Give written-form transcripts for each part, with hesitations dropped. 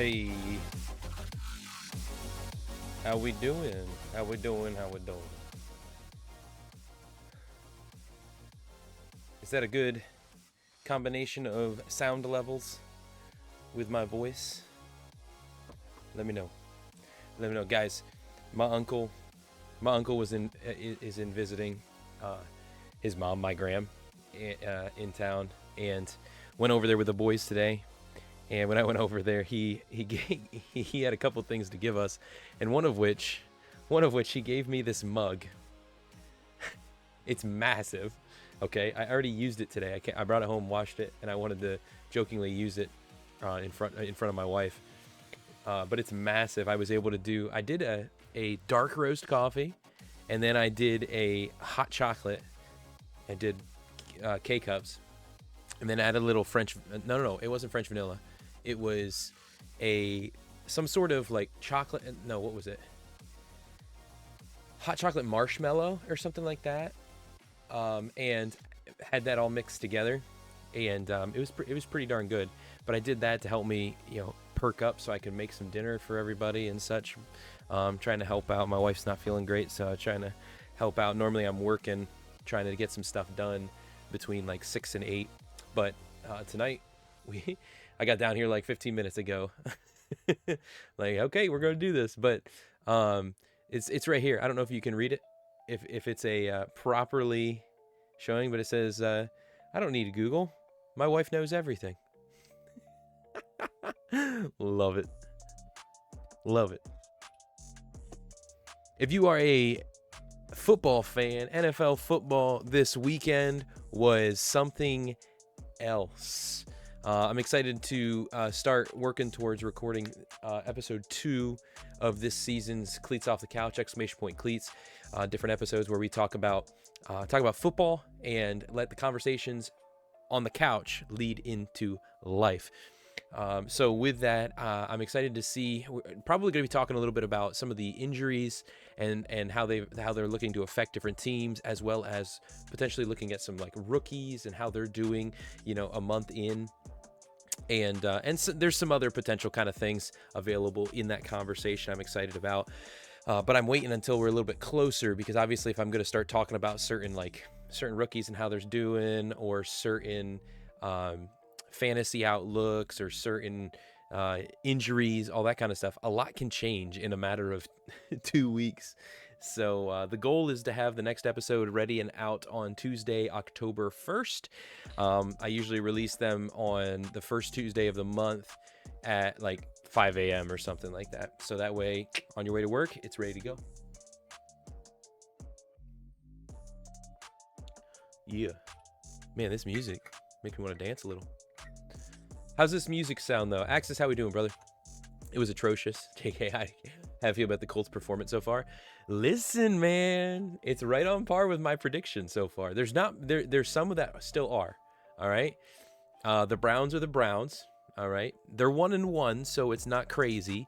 Hey, how we doing? How we doing? How we doing? Is that a good combination of sound levels with my voice? Let me know. Let me know, guys. My uncle, my uncle is in visiting his mom, my gram, in town, and went over there with the boys today. And when I went over there, he had a couple things to give us, and one of which he gave me this mug. It's massive. Okay, I already used it today. I brought it home, washed it, and I wanted to jokingly use it in front of my wife. But it's massive. I did a dark roast coffee, and then I did a hot chocolate. I did K cups, and then added a little French. No, it wasn't French vanilla. It was some sort of like chocolate. No, what was it? Hot chocolate marshmallow or something like that. And had that all mixed together, and it was pretty darn good. But I did that to help me, perk up so I could make some dinner for everybody and such. Trying to help out. My wife's not feeling great, so I'm trying to help out. Normally I'm working, trying to get some stuff done between like 6 and 8, but tonight I got down here like 15 minutes ago. Like, okay, we're gonna do this, but it's right here. I don't know if you can read it, if it's a properly showing, but it says, I don't need to Google. My wife knows everything. Love it. Love it. If you are a football fan, NFL football this weekend was something else. I'm excited to start working towards recording episode 2 of this season's Cleats Off the Couch, exclamation point Cleats. Different episodes where we talk about football and let the conversations on the couch lead into life. So with that, I'm excited to see. We're probably going to be talking a little bit about some of the injuries and how they're looking to affect different teams, as well as potentially looking at some like rookies and how they're doing, a month in. And so there's some other potential kind of things available in that conversation I'm excited about. But I'm waiting until we're a little bit closer, because obviously if I'm going to start talking about certain rookies and how they're doing, or certain fantasy outlooks, or certain injuries, all that kind of stuff, a lot can change in a matter of 2 weeks. So the goal is to have the next episode ready and out on Tuesday, October 1st. I usually release them on the first Tuesday of the month at like 5 a.m. or something like that. So that way, on your way to work, it's ready to go. Yeah. Man, this music makes me want to dance a little. How's this music sound, though? Axis, how we doing, brother? It was atrocious. JK, how you feel about the Colts' performance so far? Listen, man, it's right on par with my prediction so far. There's some of that still are. All right. The Browns are the Browns. All right. They're 1-1, so it's not crazy.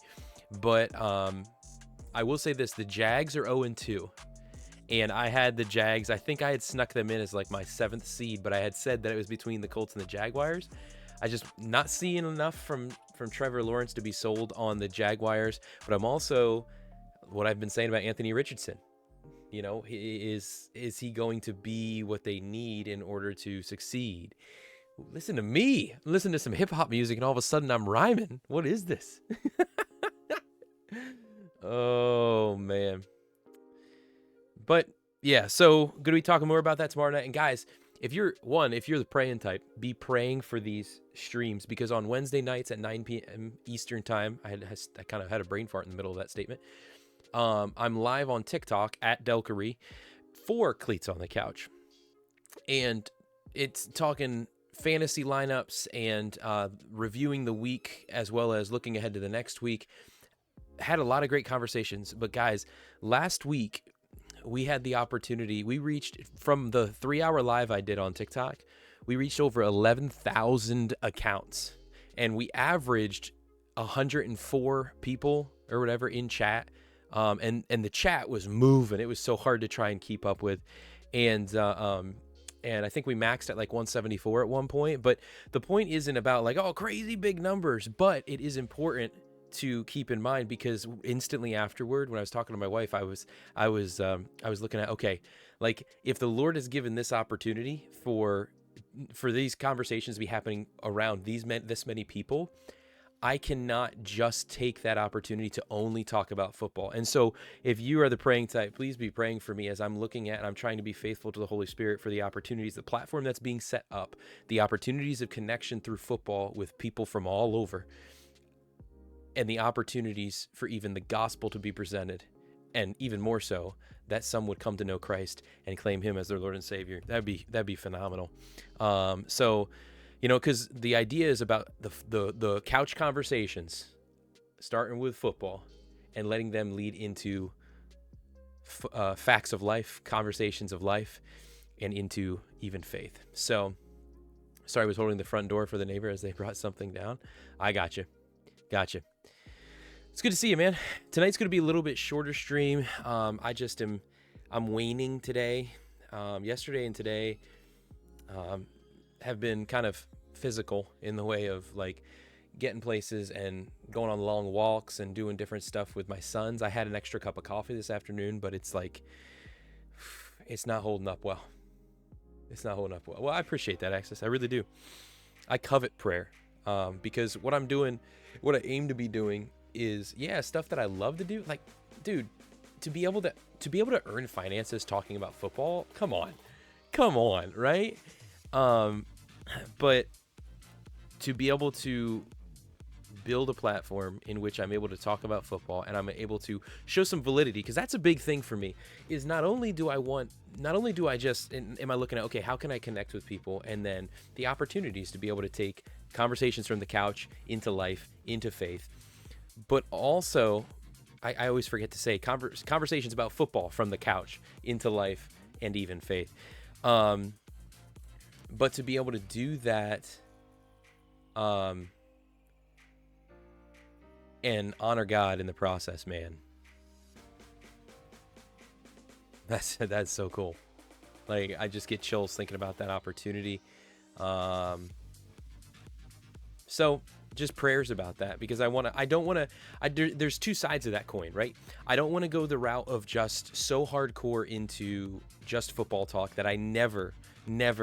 But I will say this: the Jags are 0-2. And I had the Jags. I think I had snuck them in as like my 7th seed, but I had said that it was between the Colts and the Jaguars. I just not seeing enough from Trevor Lawrence to be sold on the Jaguars. But I'm also, what I've been saying about Anthony Richardson. Is he going to be what they need in order to succeed? Listen to me. Listen to some hip hop music, and all of a sudden I'm rhyming. What is this? Oh, man. But yeah, so going to be talking more about that tomorrow night. And guys, if you're the praying type, be praying for these streams, because on Wednesday nights at 9 p.m. Eastern time, I kind of had a brain fart in the middle of that statement. I'm live on TikTok at Delkery for Cleats on the Couch, and it's talking fantasy lineups and reviewing the week, as well as looking ahead to the next week. Had a lot of great conversations, but guys, last week we had the opportunity. We reached, from the 3-hour live I did on TikTok, we reached over 11,000 accounts, and we averaged 104 people or whatever in chat. And the chat was moving. It was so hard to try and keep up with. And I think we maxed at like 174 at one point. But the point isn't about like, oh, crazy big numbers, but it is important to keep in mind, because instantly afterward, when I was talking to my wife, I was looking at, okay, like if the Lord has given this opportunity for these conversations to be happening around this many people, I cannot just take that opportunity to only talk about football. And so if you are the praying type, please be praying for me as I'm looking at and I'm trying to be faithful to the Holy Spirit for the opportunities, the platform that's being set up, the opportunities of connection through football with people from all over, and the opportunities for even the gospel to be presented. And even more so, that some would come to know Christ and claim him as their Lord and Savior. That'd be phenomenal. So, because the idea is about the couch conversations, starting with football and letting them lead into facts of life, conversations of life, and into even faith. So, sorry, I was holding the front door for the neighbor as they brought something down. I gotcha. It's good to see you, man. Tonight's going to be a little bit shorter stream. I'm waning today. Yesterday and today have been kind of physical in the way of like getting places and going on long walks and doing different stuff with my sons. I had an extra cup of coffee this afternoon, but it's like, it's not holding up well. Well, I appreciate that, Access. I really do. I covet prayer because what I aim to be doing is, stuff that I love to do. Like, dude, to be able to earn finances talking about football, come on, right? But to be able to build a platform in which I'm able to talk about football and I'm able to show some validity, because that's a big thing for me, is not only do I just, am I looking at, okay, how can I connect with people? And then the opportunities to be able to take conversations from the couch into life, into faith. But also, I always forget to say conversations about football from the couch into life and even faith. But to be able to do that, and honor God in the process, man, that's so cool. Like, I just get chills thinking about that opportunity. So just prayers about that, because there's two sides of that coin, right? I don't want to go the route of just so hardcore into just football talk that I never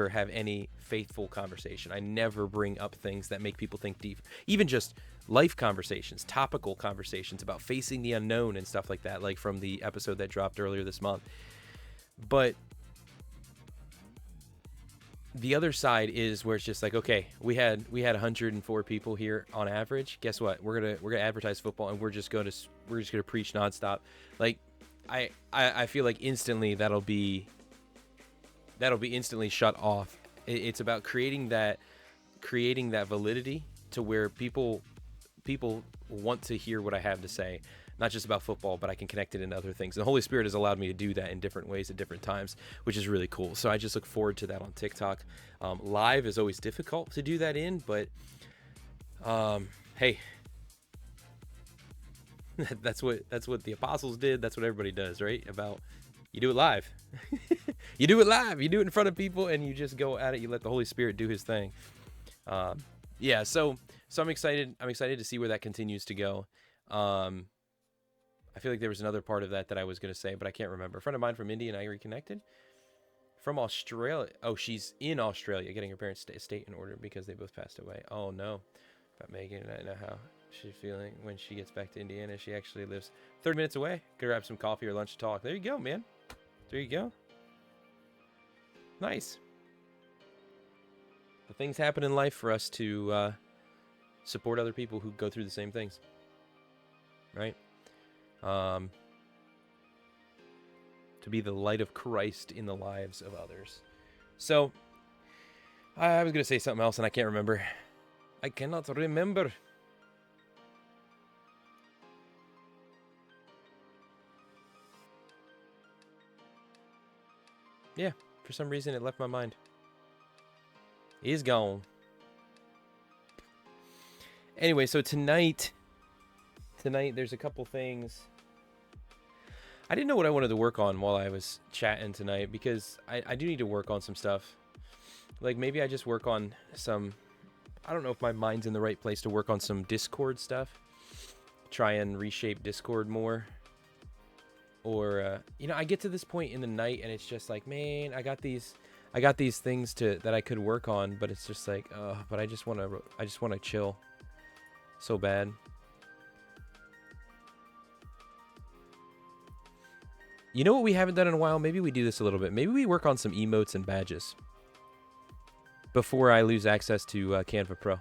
have any faithful conversation. I never bring up things that make people think deep, even just life conversations, topical conversations about facing the unknown and stuff like that, like from the episode that dropped earlier this month. But the other side is where it's just like, okay, we had 104 people here on average. Guess what? We're gonna advertise football, and we're just gonna preach nonstop. Like, I feel like instantly that'll be instantly shut off. It's about creating that validity to where people want to hear what I have to say, not just about football, but I can connect it into other things. And the Holy Spirit has allowed me to do that in different ways at different times, which is really cool. So I just look forward to that on TikTok. Live is always difficult to do that in, but hey, that's what the apostles did. That's what everybody does, right? You do it live. You do it live. You do it in front of people, and you just go at it. You let the Holy Spirit do his thing. So I'm excited. I'm excited to see where that continues to go. I feel like there was another part of that I was going to say, but I can't remember. A friend of mine from India and I reconnected. From Australia. Oh, she's in Australia getting her parents' estate in order because they both passed away. Oh, no. About Megan, and I know how she's feeling when she gets back to Indiana. She actually lives 30 minutes away. Could grab some coffee or lunch to talk. There you go, man. There you go. Nice. The things happen in life for us to support other people who go through the same things. Right? To be the light of Christ in the lives of others. So, I was going to say something else and I can't remember. I cannot remember. Yeah, for some reason it left my mind. He's gone. Anyway, so tonight there's a couple things. I didn't know what I wanted to work on while I was chatting tonight, because I do need to work on some stuff. Like, maybe I just work on some, I don't know if my mind's in the right place to work on some Discord stuff. try and reshape Discord more. Or you know, I get to this point in the night and it's just like, man, I got these things that I could work on, but it's just like, but I just want to chill so bad. You know what we haven't done in a while? Maybe we do this a little bit. Maybe we work on some emotes and badges before I lose access to Canva Pro.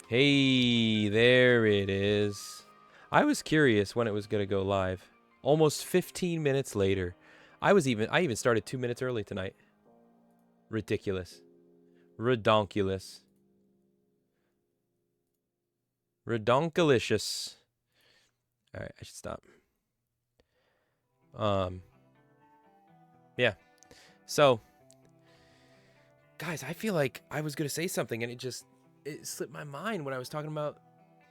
Hey, there it is. I was curious when it was going to go live. Almost 15 minutes later. I even started 2 minutes early tonight. Ridiculous. Redonkulous. Redonkulicious. All right, I should stop. Yeah. So, guys, I feel like I was gonna say something and it slipped my mind when I was talking about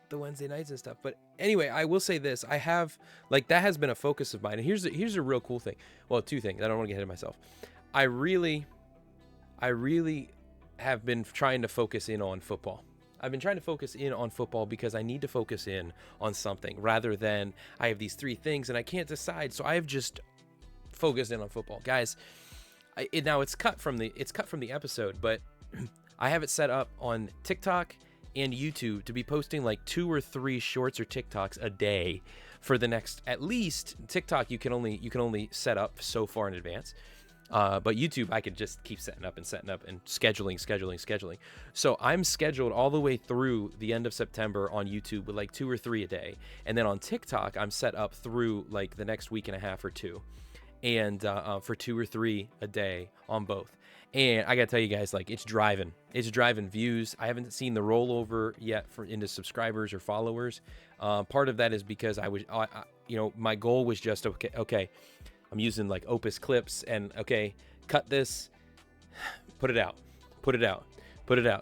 the Wednesday nights and stuff. But anyway, I will say this: I have that has been a focus of mine. And here's a real cool thing. Well, two things. I don't want to get ahead of myself. I really have been trying to focus in on football. I've been trying to focus in on football because I need to focus in on something rather than I have these three things and I can't decide. So I've just focused in on football, guys. Now it's cut from the episode, but I have it set up on TikTok and YouTube to be posting like 2 or 3 shorts or TikToks a day for the next, at least TikTok you can only set up so far in advance. But YouTube, I could just keep setting up and scheduling. So I'm scheduled all the way through the end of September on YouTube with like 2 or 3 a day. And then on TikTok, I'm set up through like the next week and a half or 2. And for 2 or 3 a day on both. And I gotta tell you guys, like, it's driving views. I haven't seen the rollover yet into subscribers or followers. Part of that is because my goal was just, okay, I'm using like Opus clips and okay, cut this, put it out.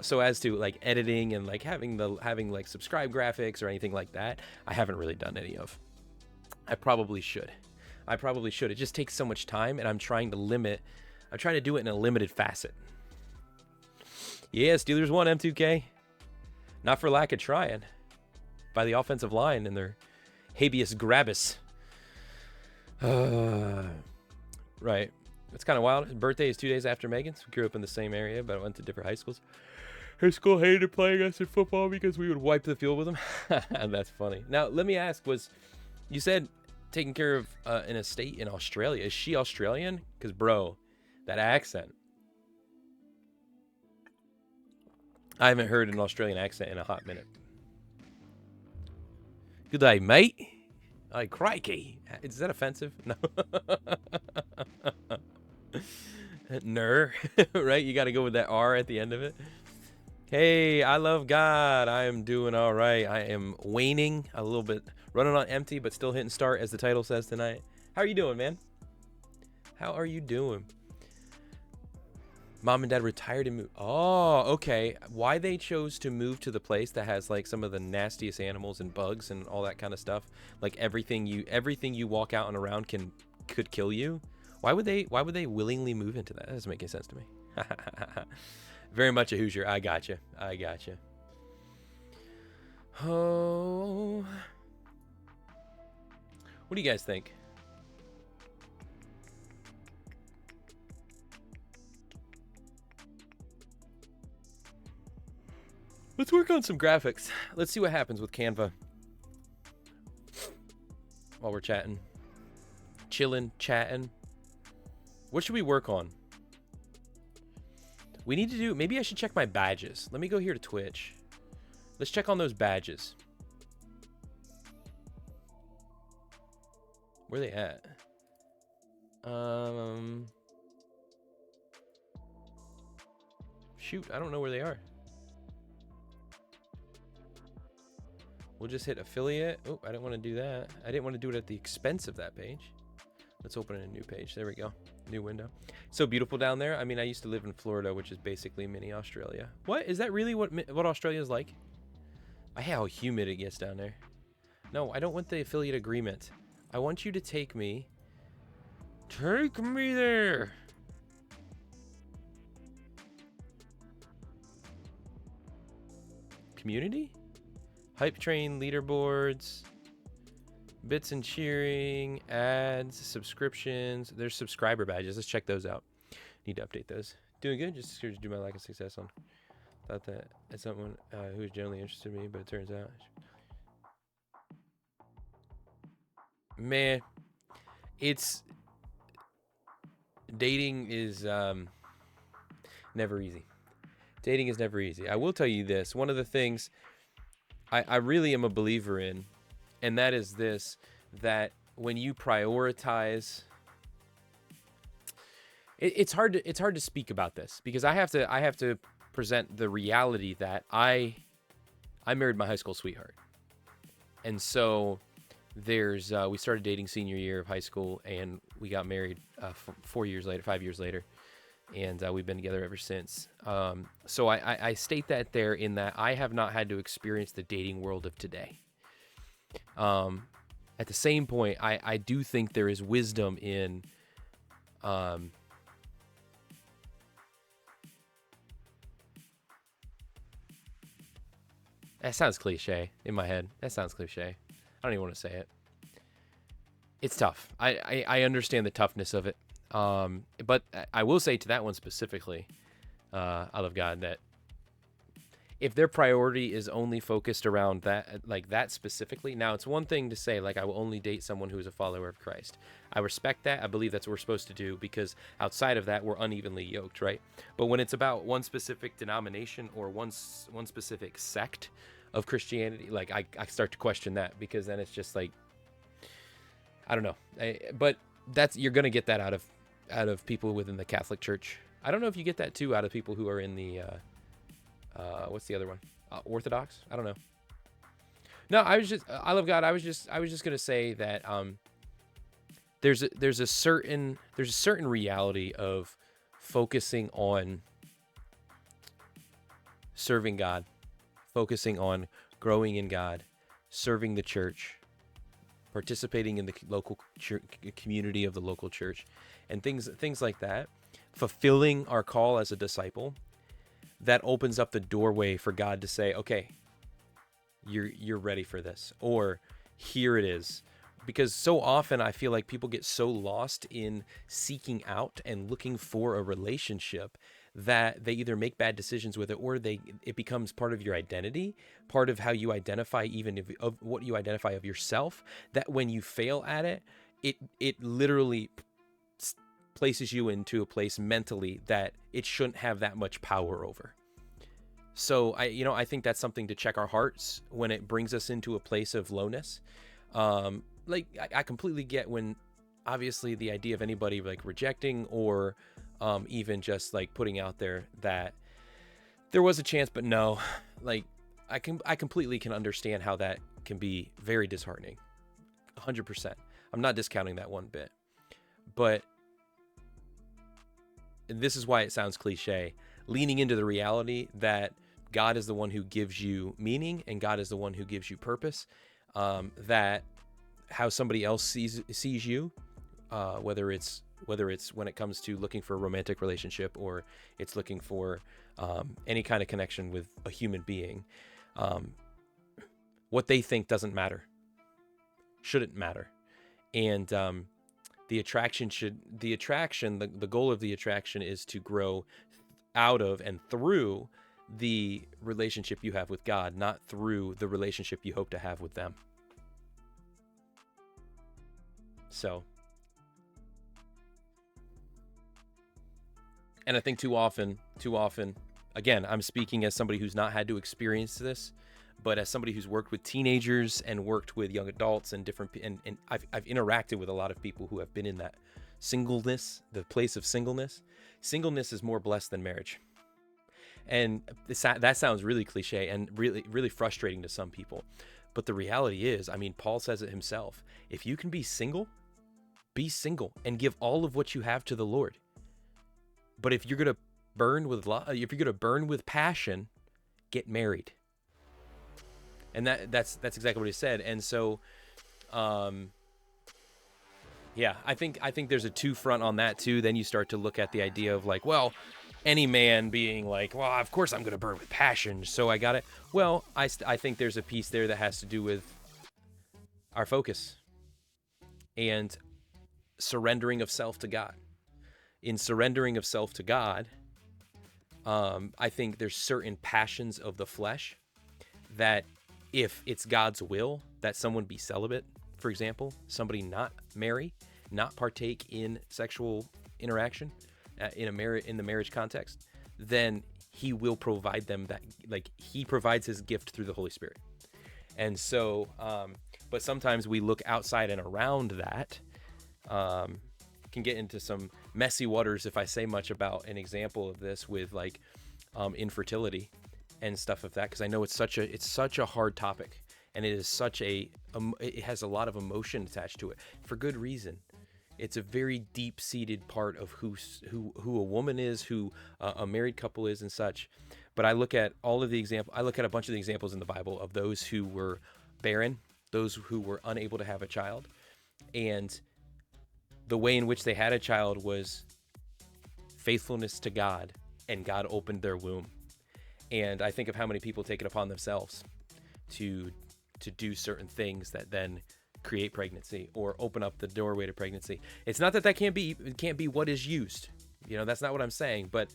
So as to like editing and like having like subscribe graphics or anything like that, I haven't really done any of. I probably should. It just takes so much time, and I'm trying to do it in a limited facet. Yeah, Steelers won, M2K. Not for lack of trying. By the offensive line and their habeas grabus. Right. It's kind of wild. His birthday is 2 days after Megan's. We grew up in the same area, but I went to different high schools. Her school hated playing us in football because we would wipe the field with them. And that's funny. Now, let me ask, you said taking care of an estate in Australia. Is she Australian? Because, bro, that accent. I haven't heard an Australian accent in a hot minute. Good day, mate. Hey, crikey. Is that offensive? No. Ner. Right? You got to go with that R at the end of it. Hey, I love God. I am doing all right. I am waning a little bit. Running on empty, but still hitting start, as the title says tonight. How are you doing, man? How are you doing? Mom and dad retired and moved. Oh, okay. Why they chose to move to the place that has like some of the nastiest animals and bugs and all that kind of stuff. Like everything you walk out and around could kill you. Why would they willingly move into that? That doesn't make any sense to me. Very much a Hoosier. I gotcha. Oh. What do you guys think? Let's work on some graphics. Let's see what happens with Canva while we're chatting. Chilling, chatting. What should we work on? We need to do... Maybe I should check my badges. Let me go here to Twitch. Let's check on those badges. Where are they at? Shoot, I don't know where they are. We'll just hit affiliate. Oh, I didn't want to do that. I didn't want to do it at the expense of that page. Let's open a new page. There we go. New window. So beautiful down there. I mean, I used to live in Florida, which is basically mini Australia. What? Is that really what Australia is like? I hate how humid it gets down there. No, I don't want the affiliate agreement. I want you to take me. Take me there. Community? Hype train leaderboards, bits and cheering, ads, subscriptions. There's subscriber badges. Let's check those out. Need to update those. Doing good. Just here to do my lack of success on. Thought that as someone who is generally interested in me, but it turns out, man, it's dating is never easy. Dating is never easy. I will tell you this. One of the things I really am a believer in, and that is this, that when you prioritize, it's hard to speak about this because I have to present the reality that I married my high school sweetheart. And so there's we started dating senior year of high school, and we got married 5 years later, and we've been together ever since. So I state that there in that I have not had to experience the dating world of today. At the same point, I do think there is wisdom in that sounds cliche in my head. That sounds cliche. I don't even want to say it. It's tough. I understand the toughness of it. But I will say to that one specifically, out of God, that if their priority is only focused around that, like that specifically, now it's one thing to say, like, I will only date someone who is a follower of Christ. I respect that. I believe that's what we're supposed to do, because outside of that, we're unevenly yoked, right? But when it's about one specific denomination or one specific sect of Christianity, like I start to question that, because then it's just like, I don't know. But you're going to get that out of people within the Catholic Church. I don't know if you get that too out of people who are in the what's the other one? Orthodox? I don't know. No, I love God. I was just gonna say that there's a certain reality of focusing on serving God, focusing on growing in God, serving the church, participating in the local community of the local church, and things like that, fulfilling our call as a disciple. That opens up the doorway for God to say, okay, you're ready for this, or here it is. Because so often I feel like people get so lost in seeking out and looking for a relationship that they either make bad decisions with it, or it becomes part of your identity, part of how you identify, even of what you identify of yourself, that when you fail at it, it literally places you into a place mentally that it shouldn't have that much power over. So I think that's something to check our hearts when it brings us into a place of lowness. Like I completely get when, obviously, the idea of anybody like rejecting or even just like putting out there that there was a chance, but no, like I completely can understand how that can be very disheartening. 100%. I'm not discounting that one bit, but this is why it sounds cliche, leaning into the reality that God is the one who gives you meaning, and God is the one who gives you purpose. That how somebody else sees you, whether it's when it comes to looking for a romantic relationship, or it's looking for any kind of connection with a human being, what they think doesn't matter, shouldn't matter. And the goal of the attraction is to grow out of and through the relationship you have with God, not through the relationship you hope to have with them. So, and I think too often, again, I'm speaking as somebody who's not had to experience this, but as somebody who's worked with teenagers and worked with young adults and and I've interacted with a lot of people who have been in that singleness, the place of singleness. Singleness is more blessed than marriage. And that sounds really cliche and really, really frustrating to some people. But the reality is, I mean, Paul says it himself. If you can be single and give all of what you have to the Lord. But if you're going to burn with love, if you're going to burn with passion, get married. And that's exactly what he said. And so, yeah, I think there's a two front on that too. Then you start to look at the idea of like, well, any man being like, well, of course I'm going to burn with passion, so I got it. Well, I think there's a piece there that has to do with our focus and surrendering of self to God. In surrendering of self to God, I think there's certain passions of the flesh that if it's God's will that someone be celibate, for example, somebody not marry, not partake in sexual interaction in the marriage context, then he will provide them that, like he provides his gift through the Holy Spirit. And so, but sometimes we look outside and around that, can get into some messy waters if I say much about an example of this with like infertility and stuff of that, because I know it's such a hard topic, and it is such it has a lot of emotion attached to it for good reason. It's a very deep-seated part of who a woman is, who a married couple is, and such. But I look at all of the examples. I look at a bunch of the examples in the Bible of those who were barren, those who were unable to have a child, and the way in which they had a child was faithfulness to God, and God opened their womb. And I think of how many people take it upon themselves to do certain things that then create pregnancy or open up the doorway to pregnancy. It's not that can't be what is used. That's not what I'm saying, but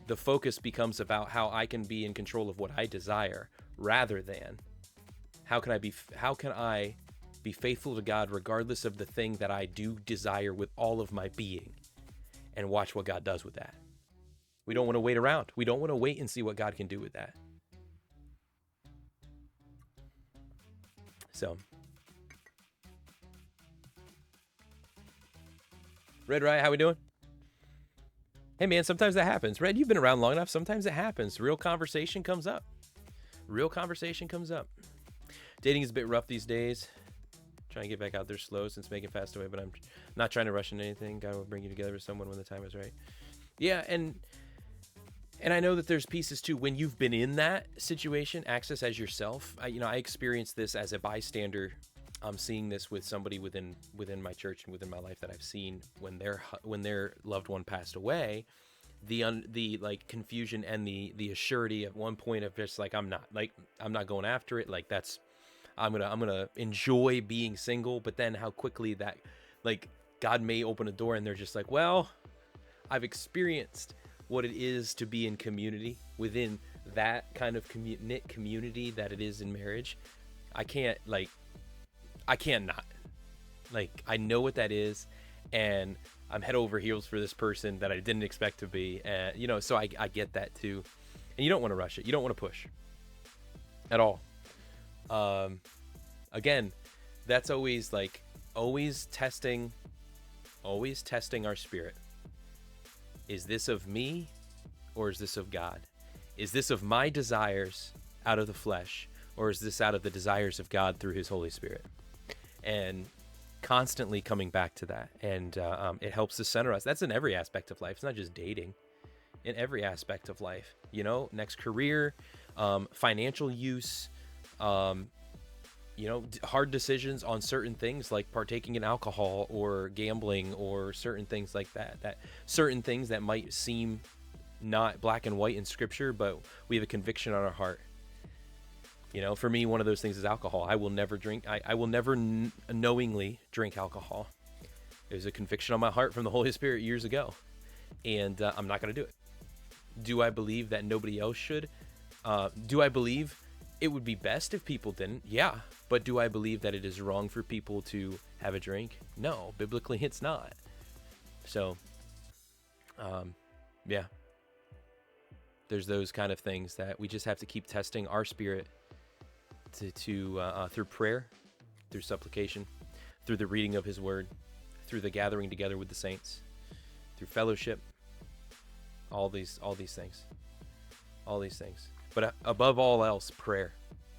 the focus becomes about how I can be in control of what I desire, rather than how can I be faithful to God regardless of the thing that I do desire with all of my being, and watch what God does with that. We don't want to wait around. We don't want to wait and see what God can do with that. So, Red Riot, how we doing? Hey man, sometimes that happens. Red, you've been around long enough. Sometimes it happens. Real conversation comes up. Dating is a bit rough these days. Trying to get back out there slow since Megan passed away, but I'm not trying to rush into anything. God will bring you together with someone when the time is right. Yeah, and I know that there's pieces too when you've been in that situation. Access as yourself. I experienced this as a bystander. I'm seeing this with somebody within my church and within my life that I've seen when their loved one passed away. The like confusion and the assurity at one point of just like I'm not going after it. Like I'm gonna enjoy being single, but then how quickly that, like, God may open a door and they're just like, well, I've experienced what it is to be in community within that kind of knit community that it is in marriage. I can't not. Like, I know what that is, and I'm head over heels for this person that I didn't expect to be, and so I get that too. And you don't want to rush it. You don't want to push at all. Again, that's always testing our spirit. Is this of me, or is this of God? Is this of my desires out of the flesh, or is this out of the desires of God through his Holy Spirit? And constantly coming back to that. And it helps to center us. That's in every aspect of life. It's not just dating. In every aspect of life, next career, financial use, hard decisions on certain things like partaking in alcohol or gambling or certain things like that certain things that might seem not black and white in scripture, but we have a conviction on our heart. For me, one of those things is alcohol. I will never drink. I will never knowingly drink alcohol. There's a conviction on my heart from the Holy Spirit years ago, and I'm not going to do it. Do I believe that nobody else should? Do I believe it would be best if people didn't? Yeah. But do I believe that it is wrong for people to have a drink? No. Biblically, it's not. So, yeah. There's those kind of things that we just have to keep testing our spirit through prayer, through supplication, through the reading of his word, through the gathering together with the saints, through fellowship, all these things. But above all else, prayer.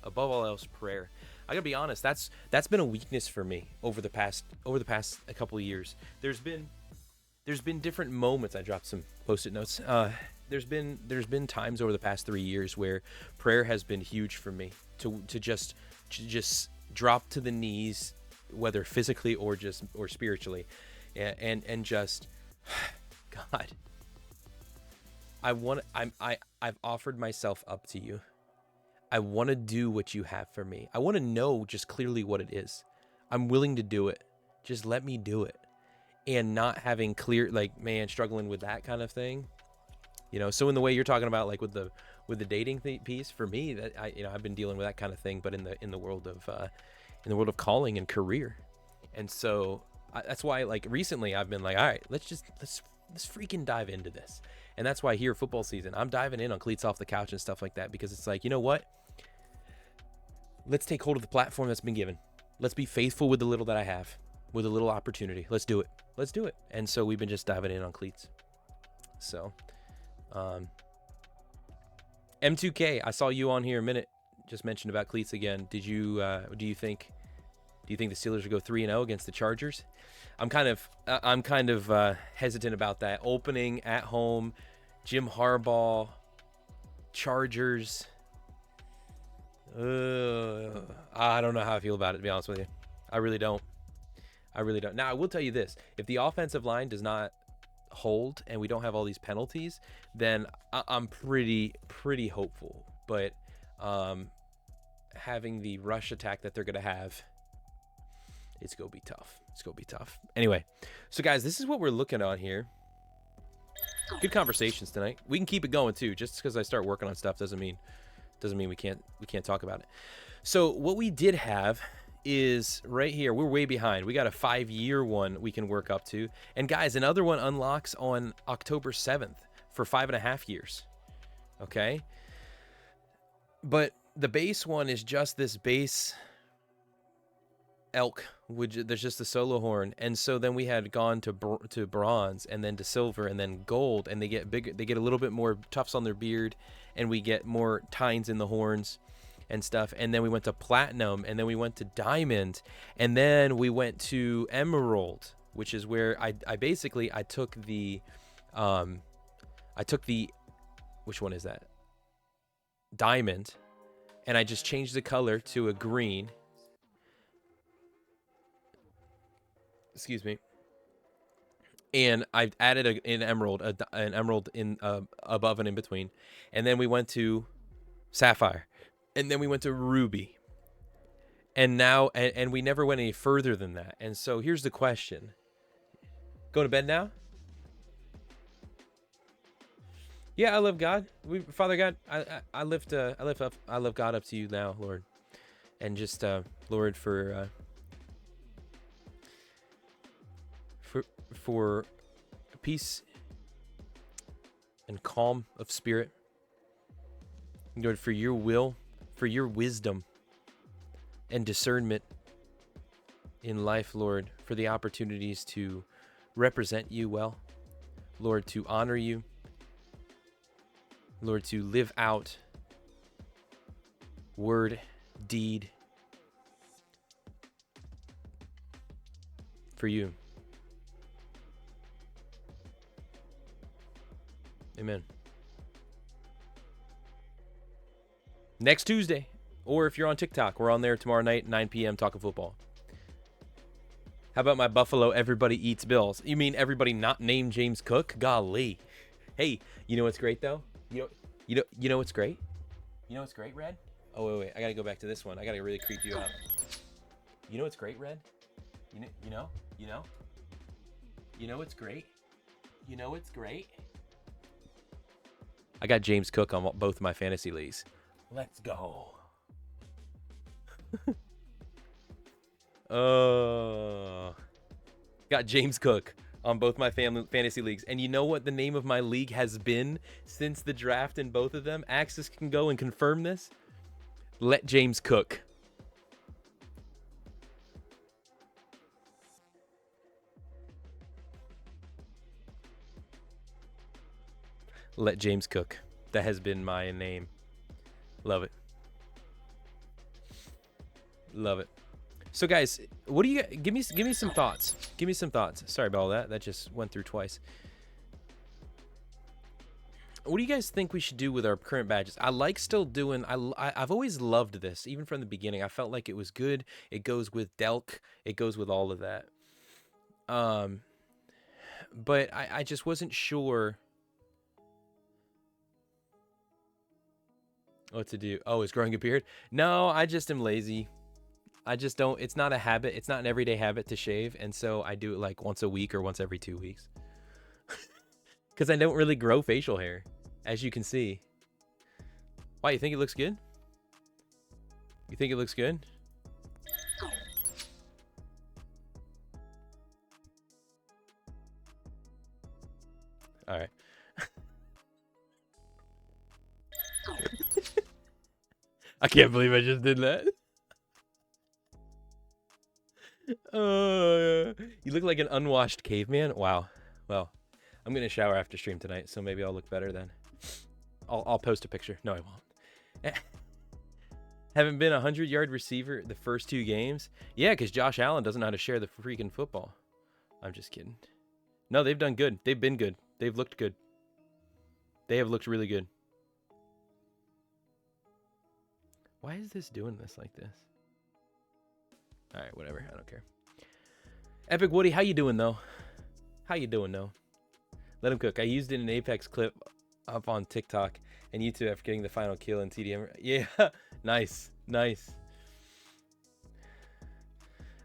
Above all else, prayer. I gotta be honest. That's been a weakness for me over the past a couple of years. There's been different moments. I dropped some Post-it notes. There's been times over the past 3 years where prayer has been huge for me. To just drop to the knees, whether physically or spiritually, and just God. I've offered myself up to you. I want to do what you have for me. I want to know just clearly what it is. I'm willing to do it. Just let me do it. And not having clear, like, man, struggling with that kind of thing. So in the way you're talking about, like with the dating piece, for me, that I've been dealing with that kind of thing, but in the world of calling and career. And so that's why, like, recently I've been like, all right, let's freaking dive into this. And that's why here, football season, I'm diving in on cleats off the couch and stuff like that, because it's like, you know what? Let's take hold of the platform that's been given. Let's be faithful with the little that I have, with a little opportunity. Let's do it. And so we've been just diving in on cleats. So, M2K, I saw you on here a minute, just mentioned about cleats again. Do you think the Steelers will go 3-0 against the Chargers? I'm kind of hesitant about that. Opening at home, Jim Harbaugh, Chargers. I don't know how I feel about it, to be honest with you. I really don't. Now, I will tell you this. If the offensive line does not hold and we don't have all these penalties, then I'm pretty hopeful. But having the rush attack that they're going to have, it's going to be tough. Anyway, so guys, this is what we're looking on here. Good conversations tonight. We can keep it going too. Just because I start working on stuff doesn't mean we can't talk about it. So what we did have is right here. We're way behind. We got a 5-year one we can work up to. And guys, another one unlocks on October 7th for 5.5 years. Okay. But the base one is just this base elk, which there's just a solo horn. And so then we had gone to bronze, and then to silver, and then gold, and they get bigger. They get a little bit more tufts on their beard, and we get more tines in the horns and stuff. And then we went to platinum, and then we went to diamond, and then we went to emerald, which is where I took the which one is that? Diamond, and I just changed the color to a green. Excuse me. And I added an emerald in above and in between. And then we went to sapphire. And then we went to ruby. And now, and we never went any further than that. And so here's the question. Going to bed now? Yeah, I love God. Father God, I lift God up to you now, Lord. And just, Lord, for peace and calm of spirit. Lord, for your will, for your wisdom and discernment in life, Lord, for the opportunities to represent you well, Lord, to honor you, Lord, to live out word, deed for you. Amen. Next Tuesday, or if you're on TikTok, we're on there tomorrow night, 9 p.m. talking football. How about my Buffalo everybody eats Bills? You mean everybody not named James Cook? Golly. Hey, you know what's great though? You know what's great? You know what's great, Red? Oh wait, I gotta go back to this one. I gotta really creep you out. You know what's great, Red? You know what's great? You know what's great? I got James Cook on both of my fantasy leagues. Let's go. Got James Cook on both my fantasy leagues. And you know what the name of my league has been since the draft in both of them? Axis can go and confirm this. Let James cook. Let James cook. That has been my name. Love it. Love it. So guys, what do you give me some thoughts? Give me some thoughts. Sorry about all that. That just went through twice. What do you guys think we should do with our current badges? I like still doing. I've always loved this, even from the beginning. I felt like it was good. It goes with Delk. It goes with all of that. But I just wasn't sure What to do? Oh, is growing a beard? No, I just am lazy. I just don't. It's not a habit. It's not an everyday habit to shave, and so I do it like once a week or once every 2 weeks. Because I don't really grow facial hair, as you can see. Why, you think it looks good? You think it looks good? All right. I can't believe I just did that. You look like an unwashed caveman. Wow. Well, I'm gonna shower after stream tonight, so maybe I'll look better then. I'll post a picture. No, I won't. Haven't been a 100-yard receiver the first 2 games. Yeah, because Josh Allen doesn't know how to share the freaking football. I'm just kidding. No, they've done good. They've been good. They've looked good. They have looked really good. Why is this doing this like this? All right, whatever. I don't care. Epic Woody, how you doing though? How you doing though? Let him cook. I used it in an Apex clip up on TikTok and YouTube after getting the final kill in TDM. Yeah, nice, nice.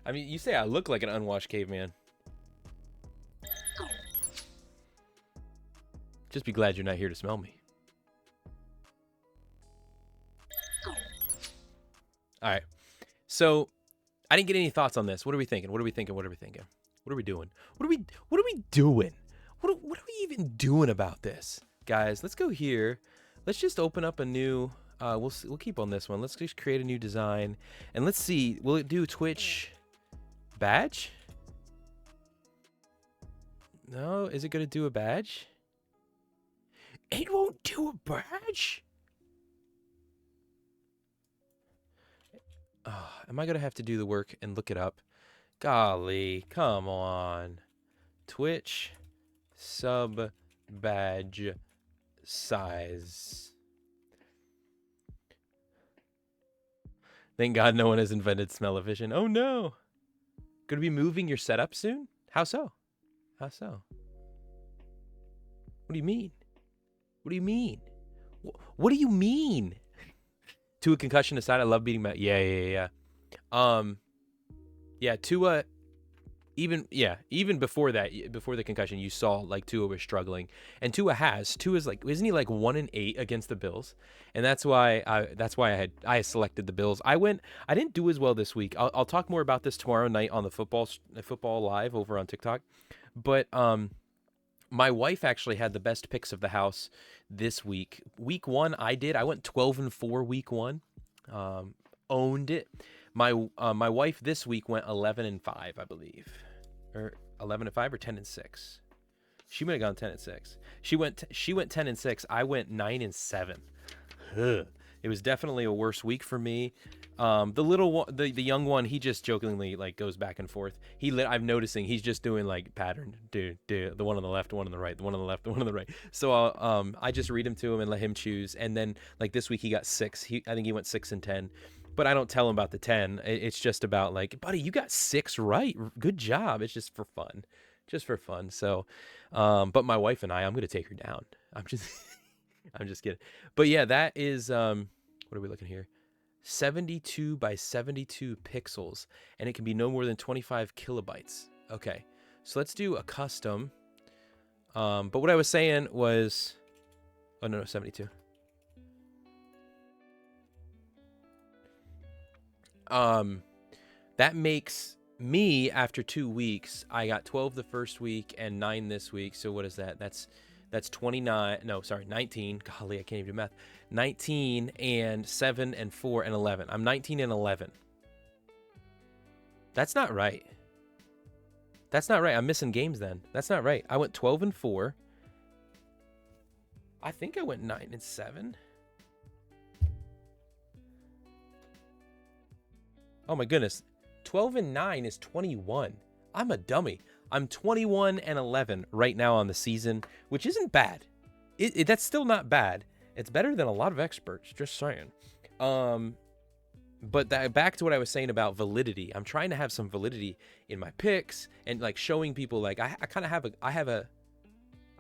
I mean, you say I look like an unwashed caveman. Just be glad you're not here to smell me. All right. So I didn't get any thoughts on this. What are we thinking? What are we thinking? What are we thinking? What are we doing? What are we doing? What are we even doing about this? Guys, let's go here. Let's just open up a new we'll keep on this one. Let's just create a new design and let's see, will it do Twitch badge? No, is it going to do a badge? It won't do a badge. Oh, am I going to have to do the work and look it up? Golly, come on. Twitch sub badge size. Thank God no one has invented smell-o-vision. Oh no. Gonna be moving your setup soon? How so? How so? What do you mean? What do you mean? What do you mean? To a concussion aside, I love beating my yeah. Yeah, Tua, even before that, before the concussion, you saw like Tua was struggling, and Tua's like, isn't he like 1-8 against the Bills? And that's why I selected the Bills. I didn't do as well this week. I'll talk more about this tomorrow night on the football live over on TikTok, but my wife actually had the best picks of the house this week. Week 1, I went 12-4 week 1, owned it. My wife this week went 11-5, I believe, or 11-5 or 10-6. She might have gone 10-6. She went 10-6. I went 9-7. It was definitely a worse week for me. The little one, the young one, he just jokingly like goes back and forth. I'm noticing he's just doing like pattern, the one on the left, one on the right, the one on the left, the one on the right. So I just read him to him and let him choose. And then like this week he got 6. I think he went 6-10. But I don't tell him about the 10. It's just about like, buddy, you got 6 right. Good job. It's just for fun. So, but my wife and I'm going to take her down. I'm just kidding. But yeah, that is, what are we looking here? 72 by 72 pixels. And it can be no more than 25 kilobytes. Okay. So let's do a custom. But what I was saying was, oh no, 72. That makes me, after 2 weeks, I got 12 the first week and 9 this week. So what is that? That's 29. No, sorry, 19. Golly, I can't even do math. 19 and 7 and 4 and 11. I'm 19 and 11. That's not right. That's not right. I'm missing games then. That's not right. I went 12-4. I think I went 9-7. Oh my goodness. 12-9 is 21. I'm a dummy. I'm 21-11 right now on the season, which isn't bad. That's still not bad. It's better than a lot of experts, just saying. But back to what I was saying about validity. I'm trying to have some validity in my picks and like showing people like I kind of have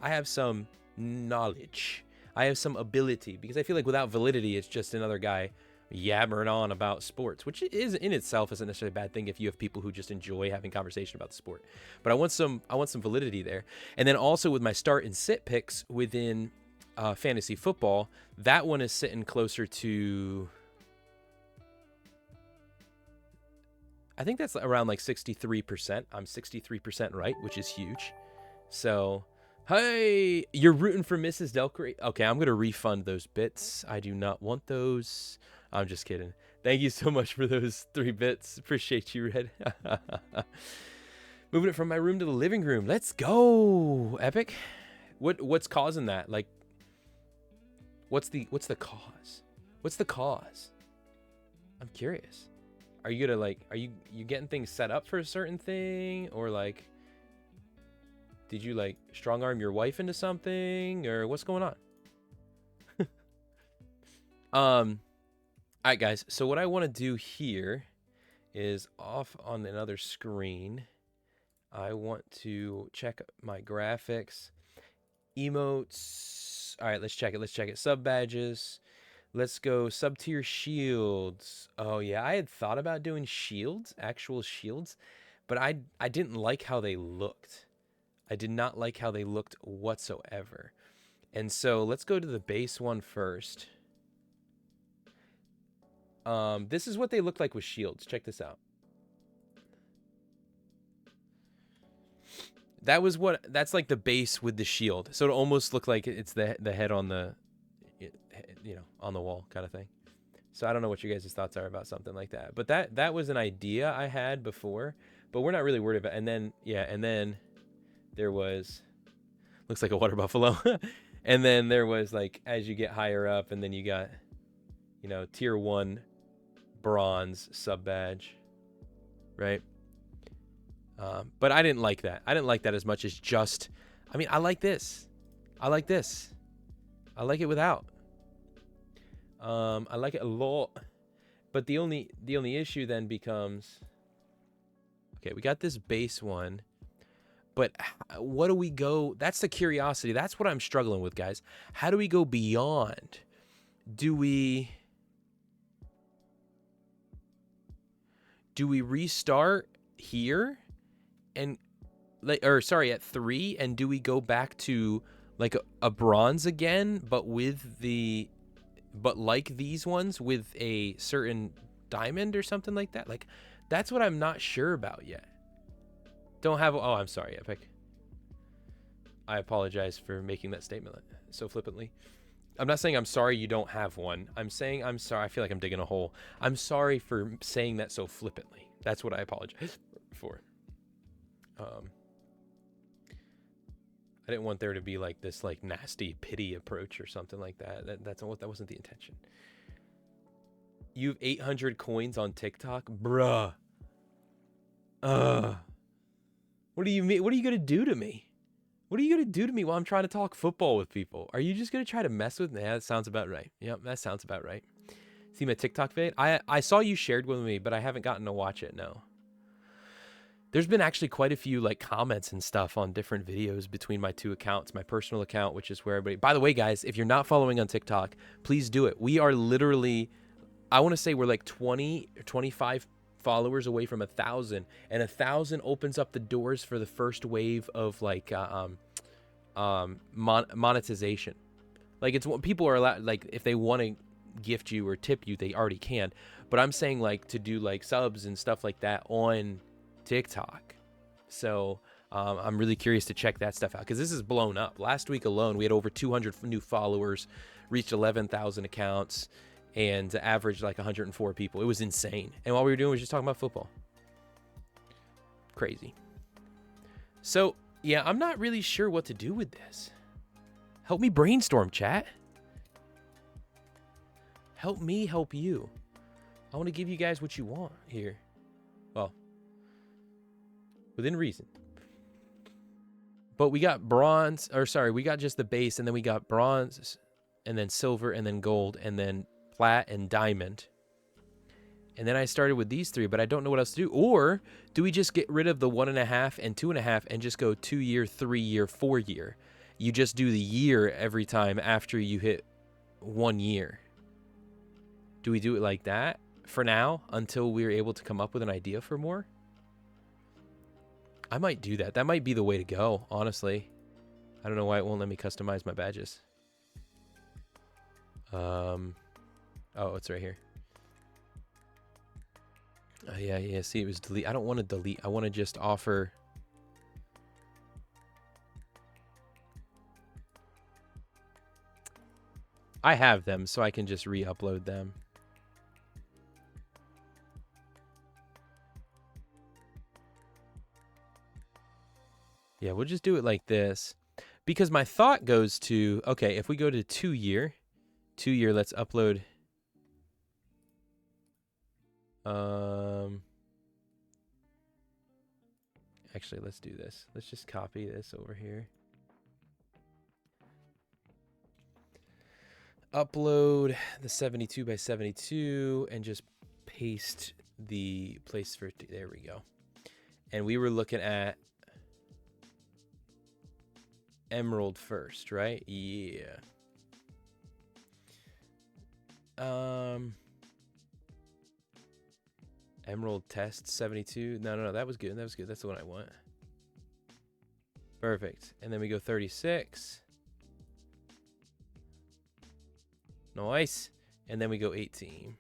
I have some knowledge. I have some ability, because I feel like without validity, it's just another guy yammering on about sports, which is in itself isn't necessarily a bad thing if you have people who just enjoy having conversation about the sport. But I want some validity there. And then also with my start and sit picks within fantasy football, that one is sitting closer to, I think that's around like 63%. I'm 63% right, which is huge. So, hey, you're rooting for Mrs. Delkery? Okay, I'm going to refund those bits. I do not want those. I'm just kidding. Thank you so much for those 3 bits. Appreciate you, Red. Moving it from my room to the living room. Let's go, Epic. What's causing that? Like, what's the cause? What's the cause? I'm curious. Are you gonna like? Are you getting things set up for a certain thing, or like? Did you like strong arm your wife into something, or what's going on? All right, guys. So what I want to do here is off on another screen. I want to check my graphics, emotes. All right, let's check it. Sub badges. Let's go sub-tier shields. Oh yeah, I had thought about doing shields, actual shields, but I didn't like how they looked. I did not like how they looked whatsoever. And so let's go to the base one first. This is what they look like with shields. Check this out. That's like the base with the shield. So it almost looked like it's the head on the, on the wall kind of thing. So I don't know what you guys' thoughts are about something like that. But that was an idea I had before, but we're not really worried about it. And then there was, looks like a water buffalo. And then there was like, as you get higher up, and then you got, tier 1 bronze sub badge, right? But I didn't like that. I didn't like that as much as just, I like this. I like this. I like it without. I like it a lot. But the only issue then becomes, okay, we got this base one, but what do we go? That's the curiosity. That's what I'm struggling with, guys. How do we go beyond? Do we restart here and at 3, and do we go back to like a bronze again, but like these ones with a certain diamond or something like that? Like, that's what I'm not sure about yet. I'm sorry, Epic. I apologize for making that statement so flippantly. I'm not saying I'm sorry you don't have one. I'm saying I'm sorry. I feel like I'm digging a hole. I'm sorry for saying that so flippantly. That's what I apologize for. I didn't want there to be like this like nasty pity approach or something like that. That wasn't the intention. You have 800 coins on TikTok, bruh. What do you mean? What are you gonna do to me? What are you gonna do to me while I'm trying to talk football with people? Are you just gonna try to mess with me? Yeah, that sounds about right. Yep, that sounds about right. See my TikTok vid? I saw you shared with me, but I haven't gotten to watch it. No. There's been actually quite a few like comments and stuff on different videos between my 2 accounts. My personal account, which is where everybody. By the way, guys, if you're not following on TikTok, please do it. We are literally, I want to say we're like 20 or 25 followers away from 1,000, and 1,000 opens up the doors for the first wave of like monetization. Like, it's what people are allowed, like if they want to gift you or tip you, they already can. But I'm saying like to do like subs and stuff like that on TikTok. So I'm really curious to check that stuff out, because this is blown up. Last week alone, we had over 200 new followers, reached 11,000 accounts, and averaged like 104 people. It was insane. And all we were doing was just talking about football. Crazy. So, yeah, I'm not really sure what to do with this. Help me brainstorm, chat. Help me help you. I want to give you guys what you want here. Well, within reason. But we got bronze, we got just the base, and then we got bronze, and then silver, and then gold, and then plat and diamond. And then I started with these 3, but I don't know what else to do. Or do we just get rid of the 1.5 and 2.5 and just go 2 year, 3 year, 4 year? you just do the year every time after you hit 1 year. Do we do it like that for now until we're able to come up with an idea for more? I might do that. That might be the way to go, honestly. I don't know why it won't let me customize my badges. Oh, it's right here. Yeah, see, it was delete. I don't want to delete. I want to just offer. I have them, so I can just re-upload them. Yeah, we'll just do it like this. Because my thought goes to, okay, if we go to 2 year, let's upload. Actually, let's do this. Let's just copy this over here. Upload the 72 by 72 and just paste the place for, there we go. And we were looking at Emerald first, right? Yeah. Emerald test 72. No, that was good. That was good. That's the one I want. Perfect. And then we go 36. Nice. And then we go 18.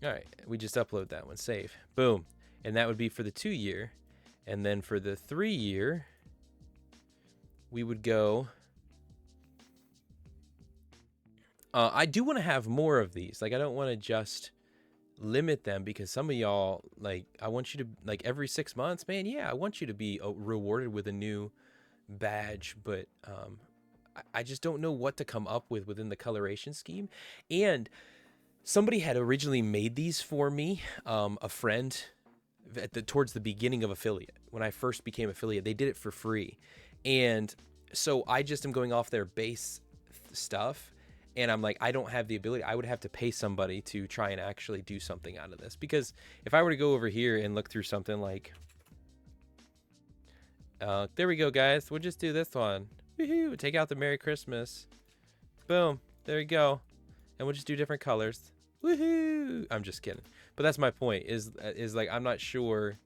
All right. We just upload that one. Save. Boom. And that would be for the 2 year. And then for the 3 year, we would go. I do want to have more of these. Like, I don't want to just limit them, because some of y'all, like, I want you to, like, every 6 months, man, yeah, I want you to be rewarded with a new badge, but I just don't know what to come up with within the coloration scheme. And somebody had originally made these for me, a friend towards the beginning of affiliate. When I first became affiliate, they did it for free. And so I just am going off their base stuff. And I'm like, I don't have the ability. I would have to pay somebody to try and actually do something out of this. Because if I were to go over here and look through something like, there we go, guys. We'll just do this one. Woohoo! Take out the Merry Christmas. Boom. There you go. And we'll just do different colors. Woohoo! I'm just kidding. But that's my point. Is like, I'm not sure.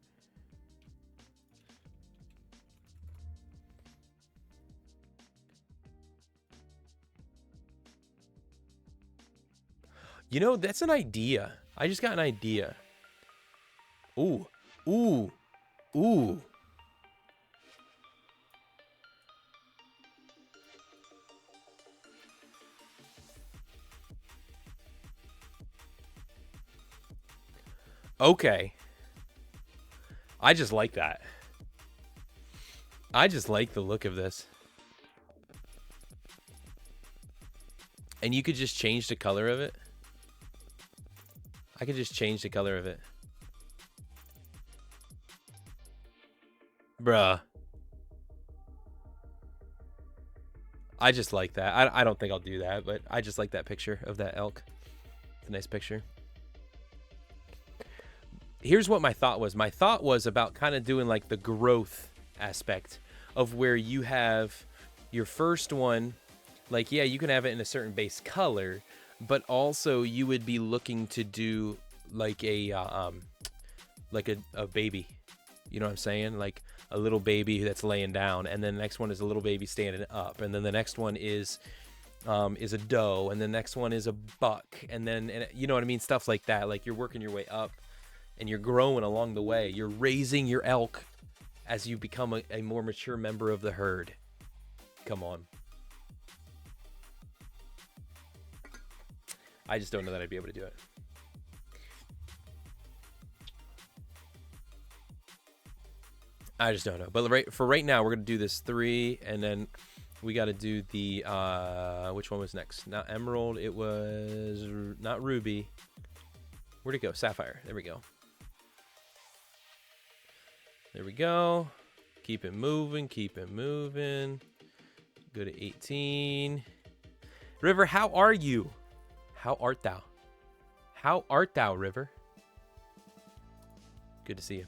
You know, that's an idea. I just got an idea. Ooh. Ooh. Ooh. Okay. I just like that. I just like the look of this. And you could just change the color of it. I could just change the color of it. Bruh. I just like that. I don't think I'll do that, but I just like that picture of that elk. It's a nice picture. Here's what my thought was. My thought was about kind of doing like the growth aspect of where you have your first one. Like, yeah, you can have it in a certain base color, but also you would be looking to do like a baby. You know what I'm saying? Like a little baby that's laying down, and then the next one is a little baby standing up, and then the next one is a doe, and the next one is a buck, and you know what I mean? Stuff like that. Like, you're working your way up, and you're growing along the way. You're raising your elk as you become a more mature member of the herd. Come on. I just don't know that I'd be able to do it. I just don't know. But for right now, we're going to do this 3, and then we got to do the, which one was next? Not Emerald. It was not Ruby. Where'd it go? Sapphire. There we go. There we go. Keep it moving. Keep it moving. Go to 18. River, how are you? How art thou? How art thou, River? Good to see you.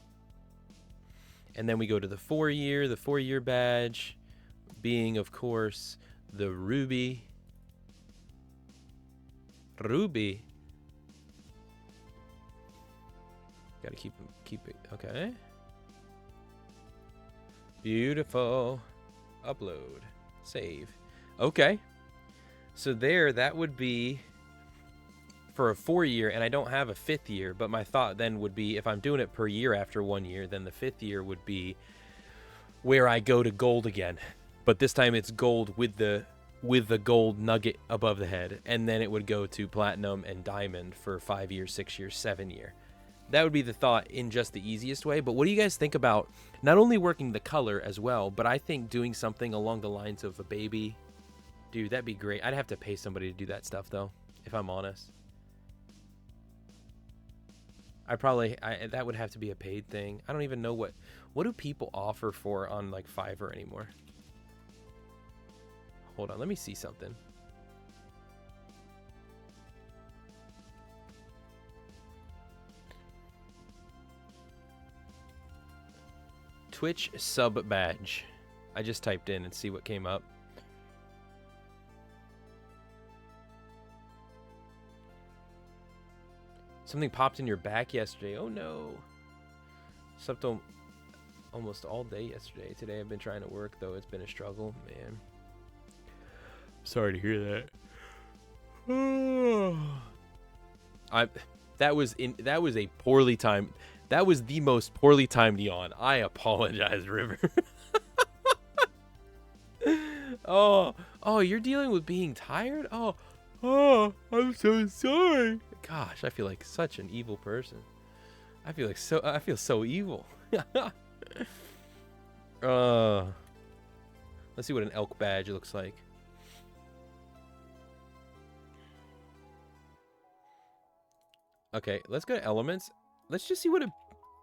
And then we go to the 4 year badge. being, of course, the ruby. Ruby. Gotta keep it. Okay. Beautiful. Upload. Save. Okay. So that would be for a 4-year, and I don't have a 5th year, but my thought then would be if I'm doing it per year after 1 year, then the 5th year would be where I go to gold again. But this time it's gold with the gold nugget above the head, and then it would go to platinum and diamond for 5 years, 6 years, 7 year. That would be the thought in just the easiest way. But what do you guys think about not only working the color as well, but I think doing something along the lines of a baby? Dude, that'd be great. I'd have to pay somebody to do that stuff, though, if I'm honest. That would have to be a paid thing. I don't even know what do people offer for on like Fiverr anymore. Hold on, let me see something. Twitch sub badge. I just typed in and see what came up. Something popped in your back yesterday. Oh no. Slept almost all day yesterday. Today I've been trying to work, though it's been a struggle, man. Sorry to hear that. That was a poorly timed. That was the most poorly timed yawn. I apologize, River. Oh, you're dealing with being tired? Oh, I'm so sorry. Gosh, I feel like such an evil person. I feel so evil. Let's see what an elk badge looks like. Okay, let's go to elements. Let's just see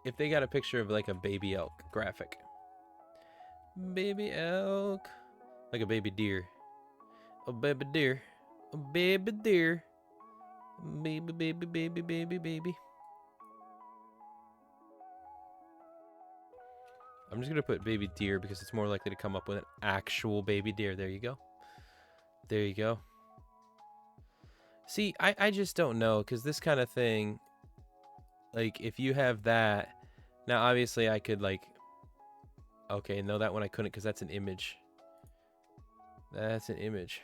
if they got a picture of like a baby elk graphic. Baby elk. Like a baby deer. A baby deer. A baby deer. Baby, baby, baby, baby, baby. I'm just going to put baby deer because it's more likely to come up with an actual baby deer. There you go. There you go. See, I just don't know, because this kind of thing, like, if you have that, now obviously I could, like, okay, no, that one I couldn't because that's an image. That's an image.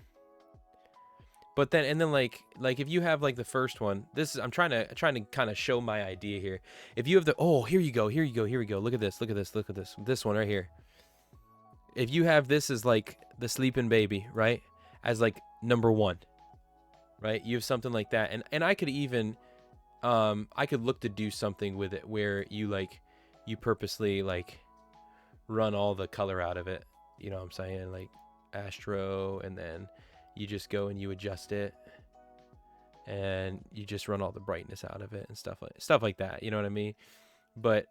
But then, and then like if you have like the first one, this is, I'm trying to kind of show my idea here. If you have here you go. Look at this. This one right here. If you have this as like the sleeping baby, right? As like number 1, right? You have something like that. And I could even, I could look to do something with it where you purposely like run all the color out of it. You know what I'm saying? Like Astro, and then you just go and you adjust it, and you just run all the brightness out of it and stuff like that. You know what I mean? But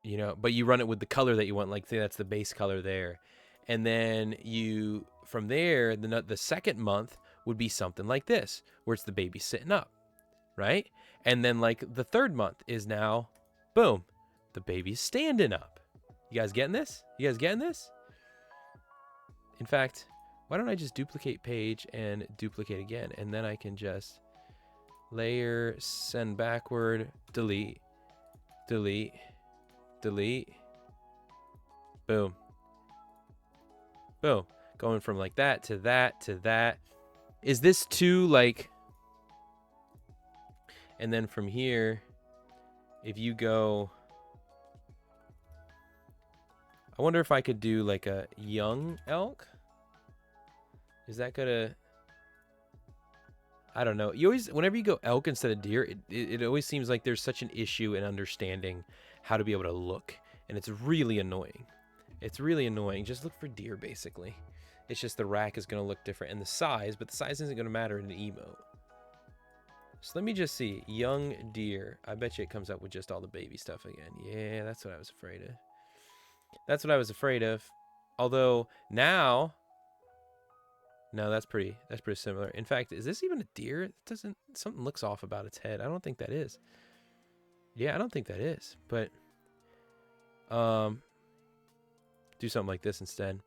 you run it with the color that you want. Like, say that's the base color there, and then you from there the second month would be something like this, where it's the baby sitting up, right? And then like the third month is now, boom, the baby's standing up. You guys getting this? In fact, why don't I just duplicate page and duplicate again, and then I can just layer, send backward, delete, delete, delete, boom, boom. Going from like that to that to that. Is this too like, and then from here, if you go, I wonder if I could do like a young elk. Is that gonna, I don't know. You always, whenever you go elk instead of deer, it always seems like there's such an issue in understanding how to be able to look. And it's really annoying. It's really annoying. Just look for deer, basically. It's just the rack is going to look different. And the size, but the size isn't going to matter in an emote. So let me just see. Young deer. I bet you it comes up with just all the baby stuff again. Yeah, that's what I was afraid of. That's what I was afraid of. Although, now... No, that's pretty similar. In fact, is this even a deer? It doesn't, something looks off about its head. I don't think that is. Yeah, I don't think that is. But do something like this instead.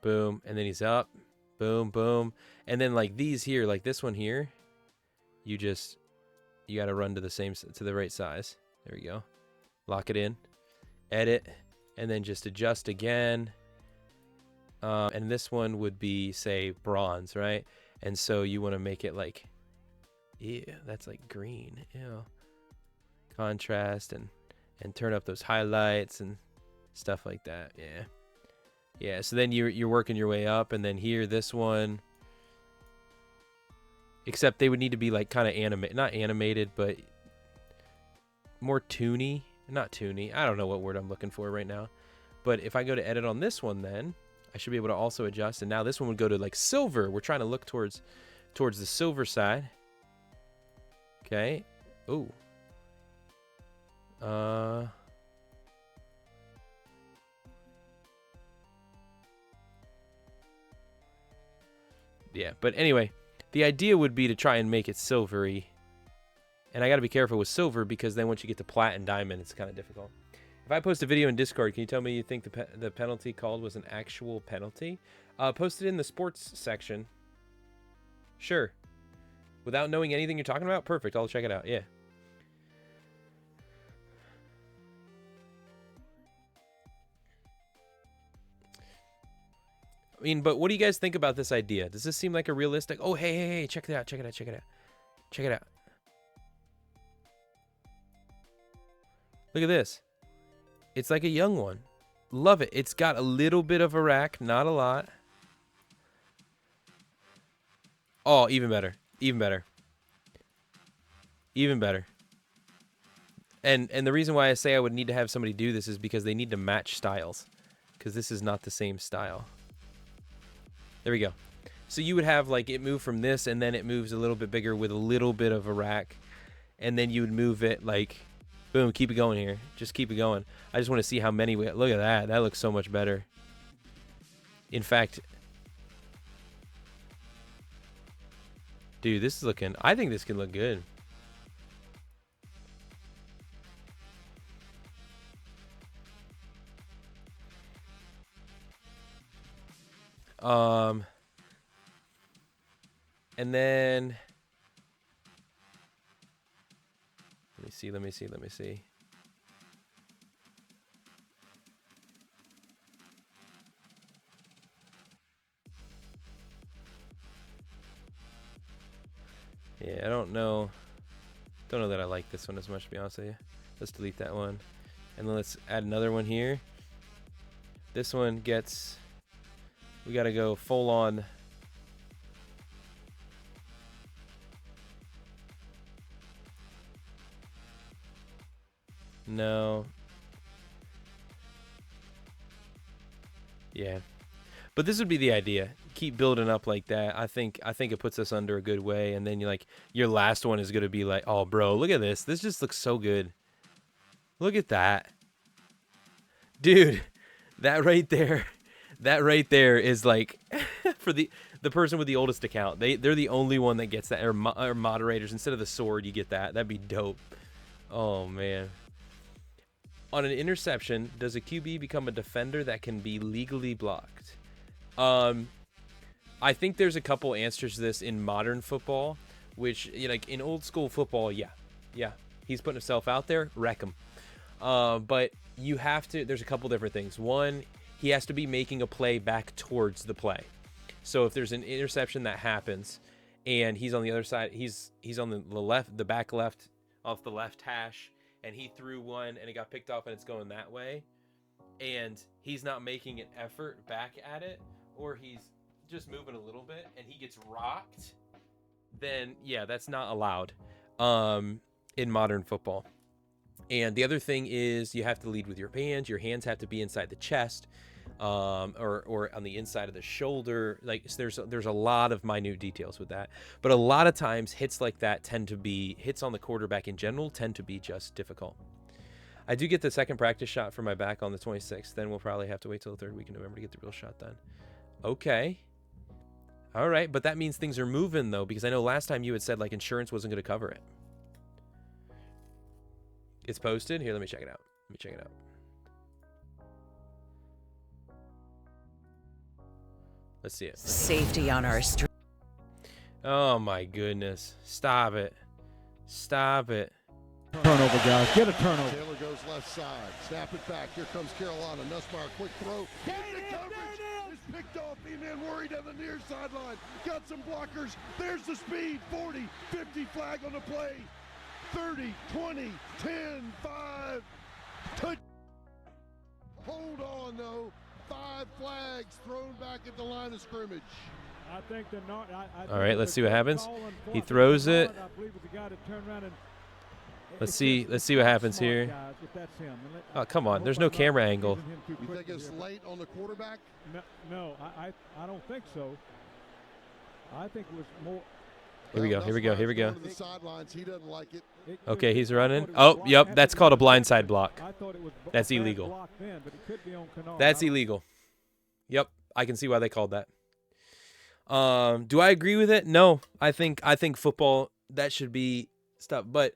Boom, and then he's up. Boom, boom. And then like these here, like this one here, you got to run to the right size. There we go. Lock it in. Edit, and then just adjust again. And this one would be, say, bronze, right? And so you want to make it like, ew, that's like green. Ew. Contrast and turn up those highlights and stuff like that. Yeah. Yeah, so then you're working your way up, and then here, this one. Except they would need to be like kind of not animated, but more toony. Not toony. I don't know what word I'm looking for right now. But if I go to edit on this one, then I should be able to also adjust. And now this one would go to like silver. We're trying to look towards the silver side. Okay. Ooh. Yeah, but anyway, the idea would be to try and make it silvery. And I got to be careful with silver because then once you get to plat and diamond, it's kind of difficult. If I post a video in Discord, can you tell me you think the penalty called was an actual penalty? Post it in the sports section. Sure. Without knowing anything you're talking about? Perfect. I'll check it out. Yeah. I mean, but what do you guys think about this idea? Does this seem like a realistic... Oh, hey, check it out, check it out, check it out. Check it out. Look at this. It's like a young one. Love it. It's got a little bit of a rack, not a lot. Oh, even better. Even better. Even better. And the reason why I say I would need to have somebody do this is because they need to match styles. Because this is not the same style. There we go. So you would have like it move from this and then it moves a little bit bigger with a little bit of a rack. And then you would move it like, boom, keep it going here. Just keep it going. I just want to see how many we look at that. That looks so much better. In fact, dude, this is looking, I think this can look good. And then let me see. Yeah, I don't know that I like this one as much, to be honest with you. Let's delete that one. And then let's add another one here. This one gets, we got to go full on. No. Yeah. But this would be the idea. Keep building up like that. I think it puts us under a good way. And then you like your last one is going to be like, oh, bro, look at this. This just looks so good. Look at that. Dude, that right there is like for the person with the oldest account. They're the only one that gets that, or moderators. Instead of the sword, you get that. That'd be dope. Oh, man. On an interception, does a QB become a defender that can be legally blocked? I think there's a couple answers to this in modern football, which, you know, like in old school football, yeah, he's putting himself out there, wreck him. But you have to, there's a couple different things. One, he has to be making a play back towards the play. So if there's an interception that happens and he's on the other side, he's on the left, the back left, off the left hash, and he threw one and it got picked off and it's going that way, and he's not making an effort back at it, or he's just moving a little bit and he gets rocked, then yeah, that's not allowed in modern football. And the other thing is you have to lead with your hands. Your hands have to be inside the chest, or on the inside of the shoulder. Like, so there's a lot of minute details with that. But a lot of times hits like that hits on the quarterback in general tend to be just difficult. I do get the second practice shot for my back on the 26th. Then we'll probably have to wait till the third week in November to get the real shot done. Okay. All right. But that means things are moving, though, because I know last time you had said like insurance wasn't going to cover it. It's posted. Here, let me check it out. Let's see it. Safety on our street. Oh my goodness. Stop it. Stop it. Turnover, guys. Get a turnover. Taylor goes left side. Snap it back. Here comes Carolina. Nussmeier, quick throw. The coverage is picked off. E-man worried on the near sideline. Got some blockers. There's the speed. 40, 50 flag on the play. 30, 20, 10, 5. Touch. Hold on, though. 5 flags thrown back at the line of scrimmage. I think the All right, let's see what happens. He throws it. Let's see what happens here. Oh, come on. There's no camera angle. You think it's late on the quarterback? No, I don't think so. I think it was more. Here we go. Here we go. Here we go. To the sidelines. He doesn't like it. Okay, he's running. Oh, yep. That's called a blindside block. That's illegal. That's illegal. Yep. I can see why they called that. Do I agree with it? No. I think football, that should be stopped. But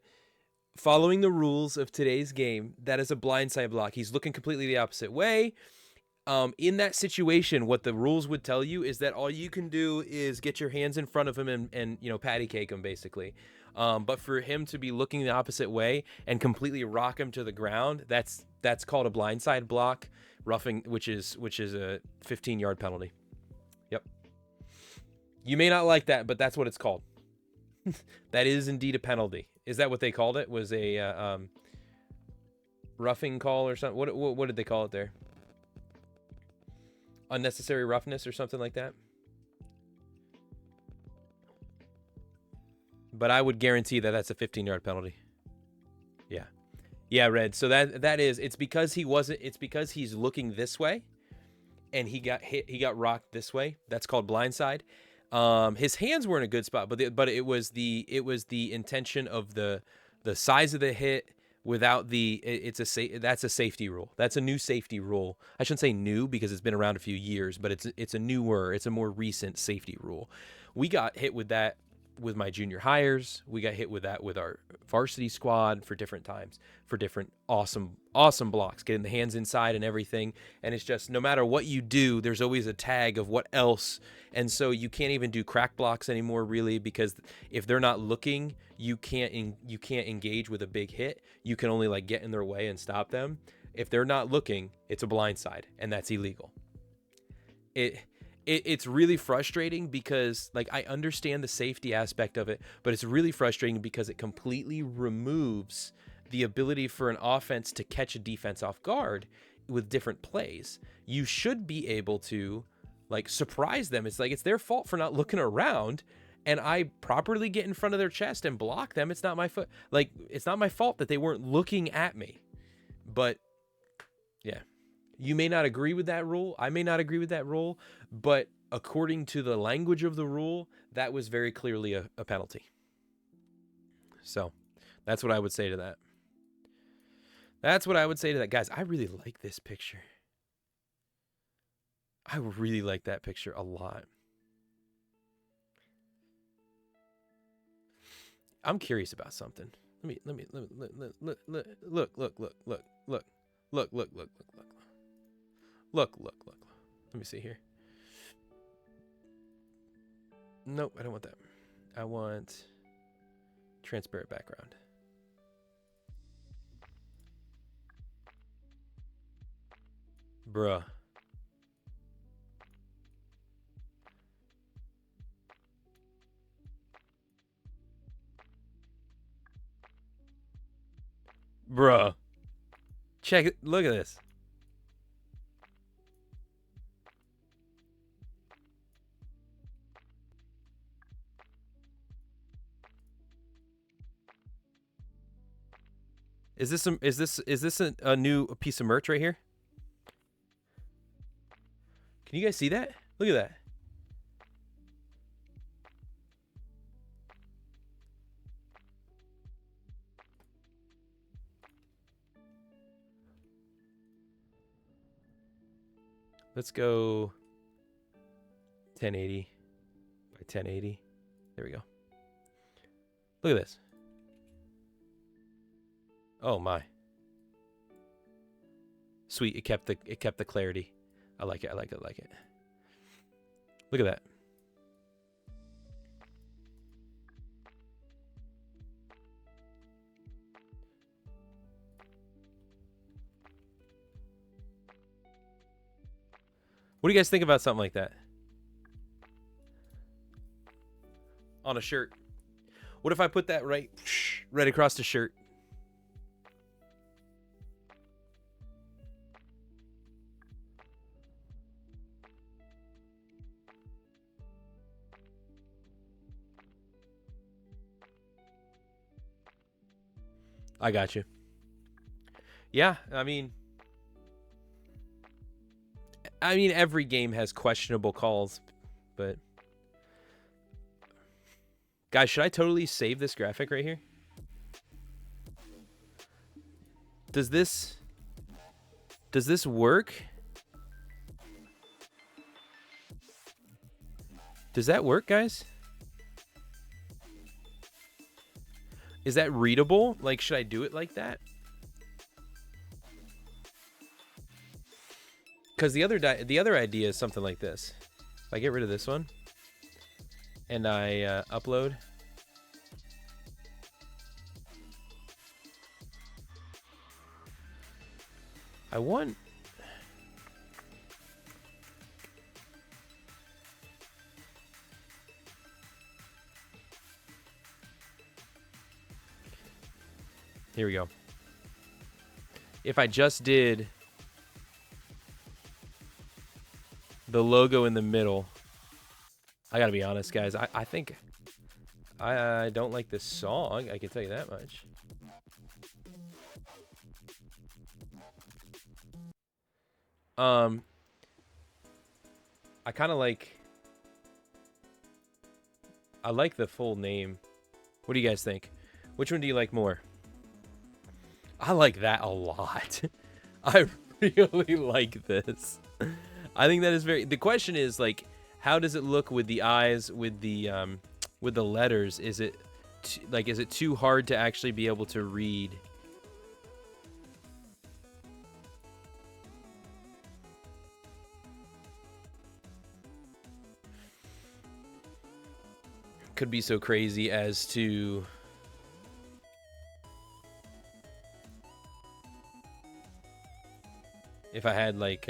following the rules of today's game, that is a blindside block. He's looking completely the opposite way. In that situation, what the rules would tell you is that all you can do is get your hands in front of him and patty cake him, basically. But for him to be looking the opposite way and completely rock him to the ground, that's called a blindside block, roughing, which is a 15-yard penalty. Yep. You may not like that, but that's what it's called. That is indeed a penalty. Is that what they called it? Was a roughing call or something? What did they call it there? Unnecessary roughness or something like that? But I would guarantee that that's a 15-yard penalty. Yeah. Yeah, Red. So that is, it's because he's looking this way and he got hit, he got rocked this way. That's called blindside. His hands were in a good spot, but it was the intention of the size of the hit without that's a safety rule. That's a new safety rule. I shouldn't say new because it's been around a few years, but it's a more recent safety rule. We got hit with that with my junior hires. We got hit with that with our varsity squad for different times, for different awesome blocks, getting the hands inside and everything. And it's just, no matter what you do, there's always a tag of what else. And so you can't even do crack blocks anymore, really, because if they're not looking, you can't engage with a big hit. You can only get in their way and stop them. If they're not looking, it's a blindside, and that's illegal. It's really frustrating because I understand the safety aspect of it, but it's really frustrating because it completely removes the ability for an offense to catch a defense off guard with different plays. You should be able to surprise them. It's it's their fault for not looking around, and I properly get in front of their chest and block them. It's not my foot. It's not my fault that they weren't looking at me. But yeah. You may not agree with that rule. I may not agree with that rule, but according to the language of the rule, that was very clearly a penalty. So that's what I would say to that. That's what I would say to that. Guys, I really like this picture. I really like that picture a lot. I'm curious about something. Let me look. Look. Let me see here. Nope, I don't want that. I want transparent background. Bruh. Bruh. Check it. Look at this. Is this a new piece of merch right here? Can you guys see that? Look at that. Let's go 1080 by 1080. There we go. Look at this. Oh my. Sweet, it kept the clarity. I like it. Look at that. What do you guys think about something like that? On a shirt. What if I put that right across the shirt? I got you. Yeah, I mean, every game has questionable calls, but guys, should I totally save this graphic right here? Does this work? Does that work, guys? Is that readable? Like, should I do it like that? Because the other idea is something like this. If I get rid of this one and I upload, I want. Here we go. If I just did the logo in the middle, I gotta be honest, guys. I think I don't like this song. I can tell you that much. I kind of like. I like the full name. What do you guys think? Which one do you like more? I like that a lot. I really like this. I think that is very. The question is like, how does it look with the eyes, with the letters? Is it is it too hard to actually be able to read? Could be so crazy as to. If I had like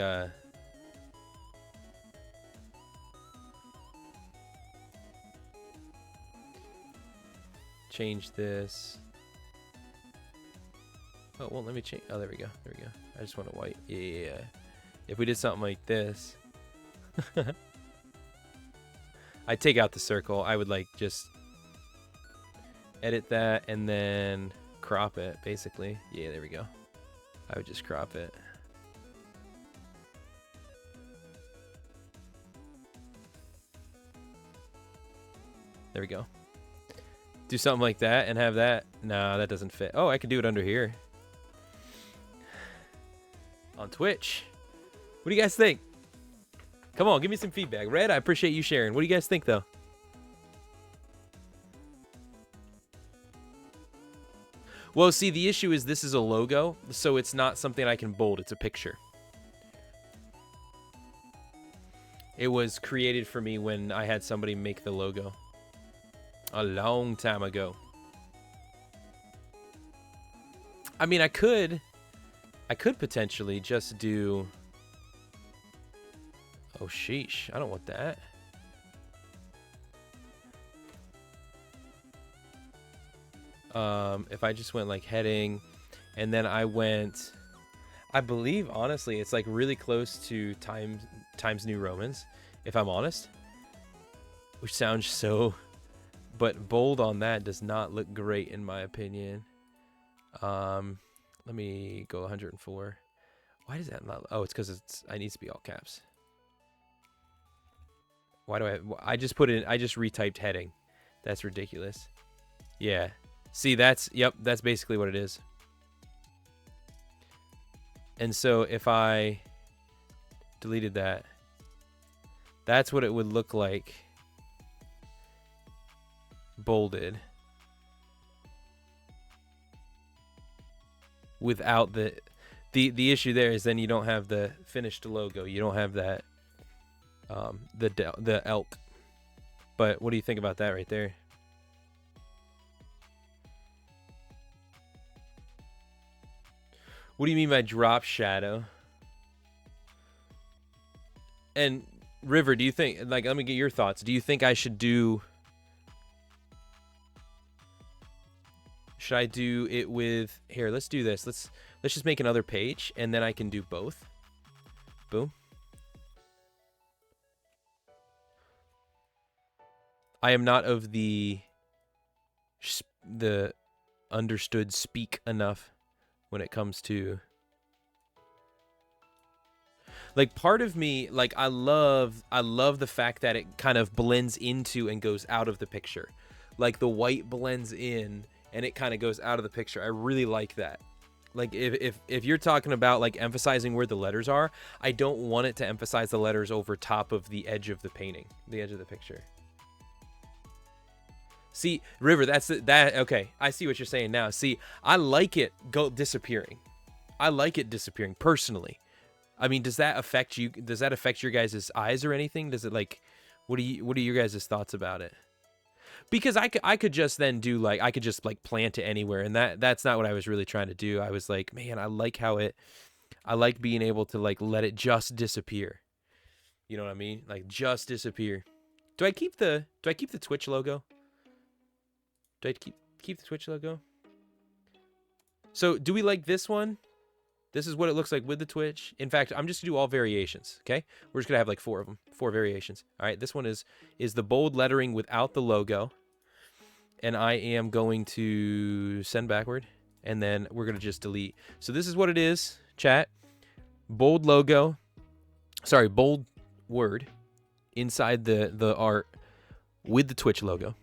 change this. Oh, well, let me change. Oh, there we go. There we go. I just want it white. Yeah. If we did something like this, I'd take out the circle. I would like just edit that and then crop it, basically. Yeah, there we go. I would just crop it. There we go. Do something like that and have that. No, that doesn't fit. Oh, I can do it under here. On Twitch. What do you guys think? Come on, give me some feedback. Red, I appreciate you sharing. What do you guys think, though? Well, see, the issue is this is a logo, so it's not something I can bold. It's a picture. It was created for me when I had somebody make the logo. A long time ago. I mean, I could potentially just do. Oh, sheesh. I don't want that. If I just went like heading and then I went, I believe, honestly, it's like really close to Times New Romans, if I'm honest, which sounds so. But bold on that does not look great in my opinion. Let me go 104. Why does that not? Oh, it's because I need to be all caps. Why do I just put in? I just retyped heading. That's ridiculous. Yeah. See, that's basically what it is. And so if I deleted that, that's what it would look like. Bolded without the issue there is then you don't have the finished logo. You don't have that. the elk. But what do you think about that right there? What do you mean by drop shadow? And River, do you think, like, let me get your thoughts. Do you think I should do, should I do it with, here, let's do this. Let's just make another page, and then I can do both. Boom. I am not of the understood speak enough when it comes to, like, part of me, like, I love the fact that it kind of blends into and goes out of the picture. Like, the white blends in and it kind of goes out of the picture. I really like that. Like, if you're talking about, like, emphasizing where the letters are, I don't want it to emphasize the letters over top of the edge of the painting, the edge of the picture. See, River, okay, I see what you're saying now. See, I like it disappearing. I like it disappearing, personally. I mean, does that affect you? Does that affect your guys' eyes or anything? Does it, like, what are your guys' thoughts about it? Because I could just then do, like, I could just, like, plant it anywhere, and that's not what I was really trying to do. I was like, man, I like being able to, like, let it just disappear. You know what I mean? Like, just disappear. Do I keep the Twitch logo? Do I keep the Twitch logo? So, do we like this one? This is what it looks like with the Twitch. In fact, I'm just gonna do all variations, okay? We're just gonna have like 4 of them, 4 variations. All right, this one is the bold lettering without the logo. And I am going to send backward, and then we're gonna just delete. So this is what it is, chat. Bold logo, sorry, bold word inside the art with the Twitch logo.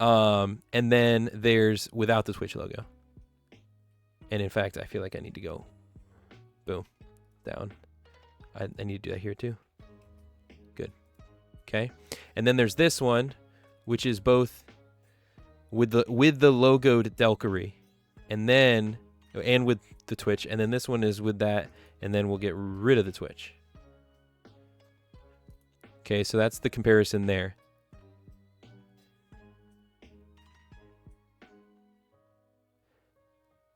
And then there's without the Twitch logo. And in fact, I feel like I need to go, boom, down. I need to do that here too. Good. Okay. And then there's this one, which is both with the logoed Delkery, and with the Twitch. And then this one is with that, and then we'll get rid of the Twitch. Okay, so that's the comparison there.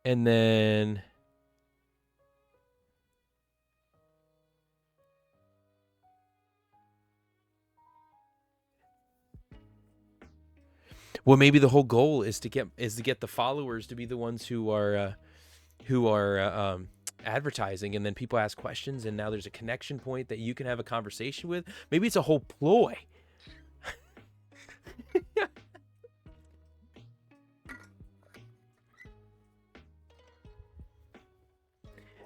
And then well, maybe the whole goal is to get the followers to be the ones who are advertising, and then people ask questions, and now there's a connection point that you can have a conversation with. Maybe it's a whole ploy.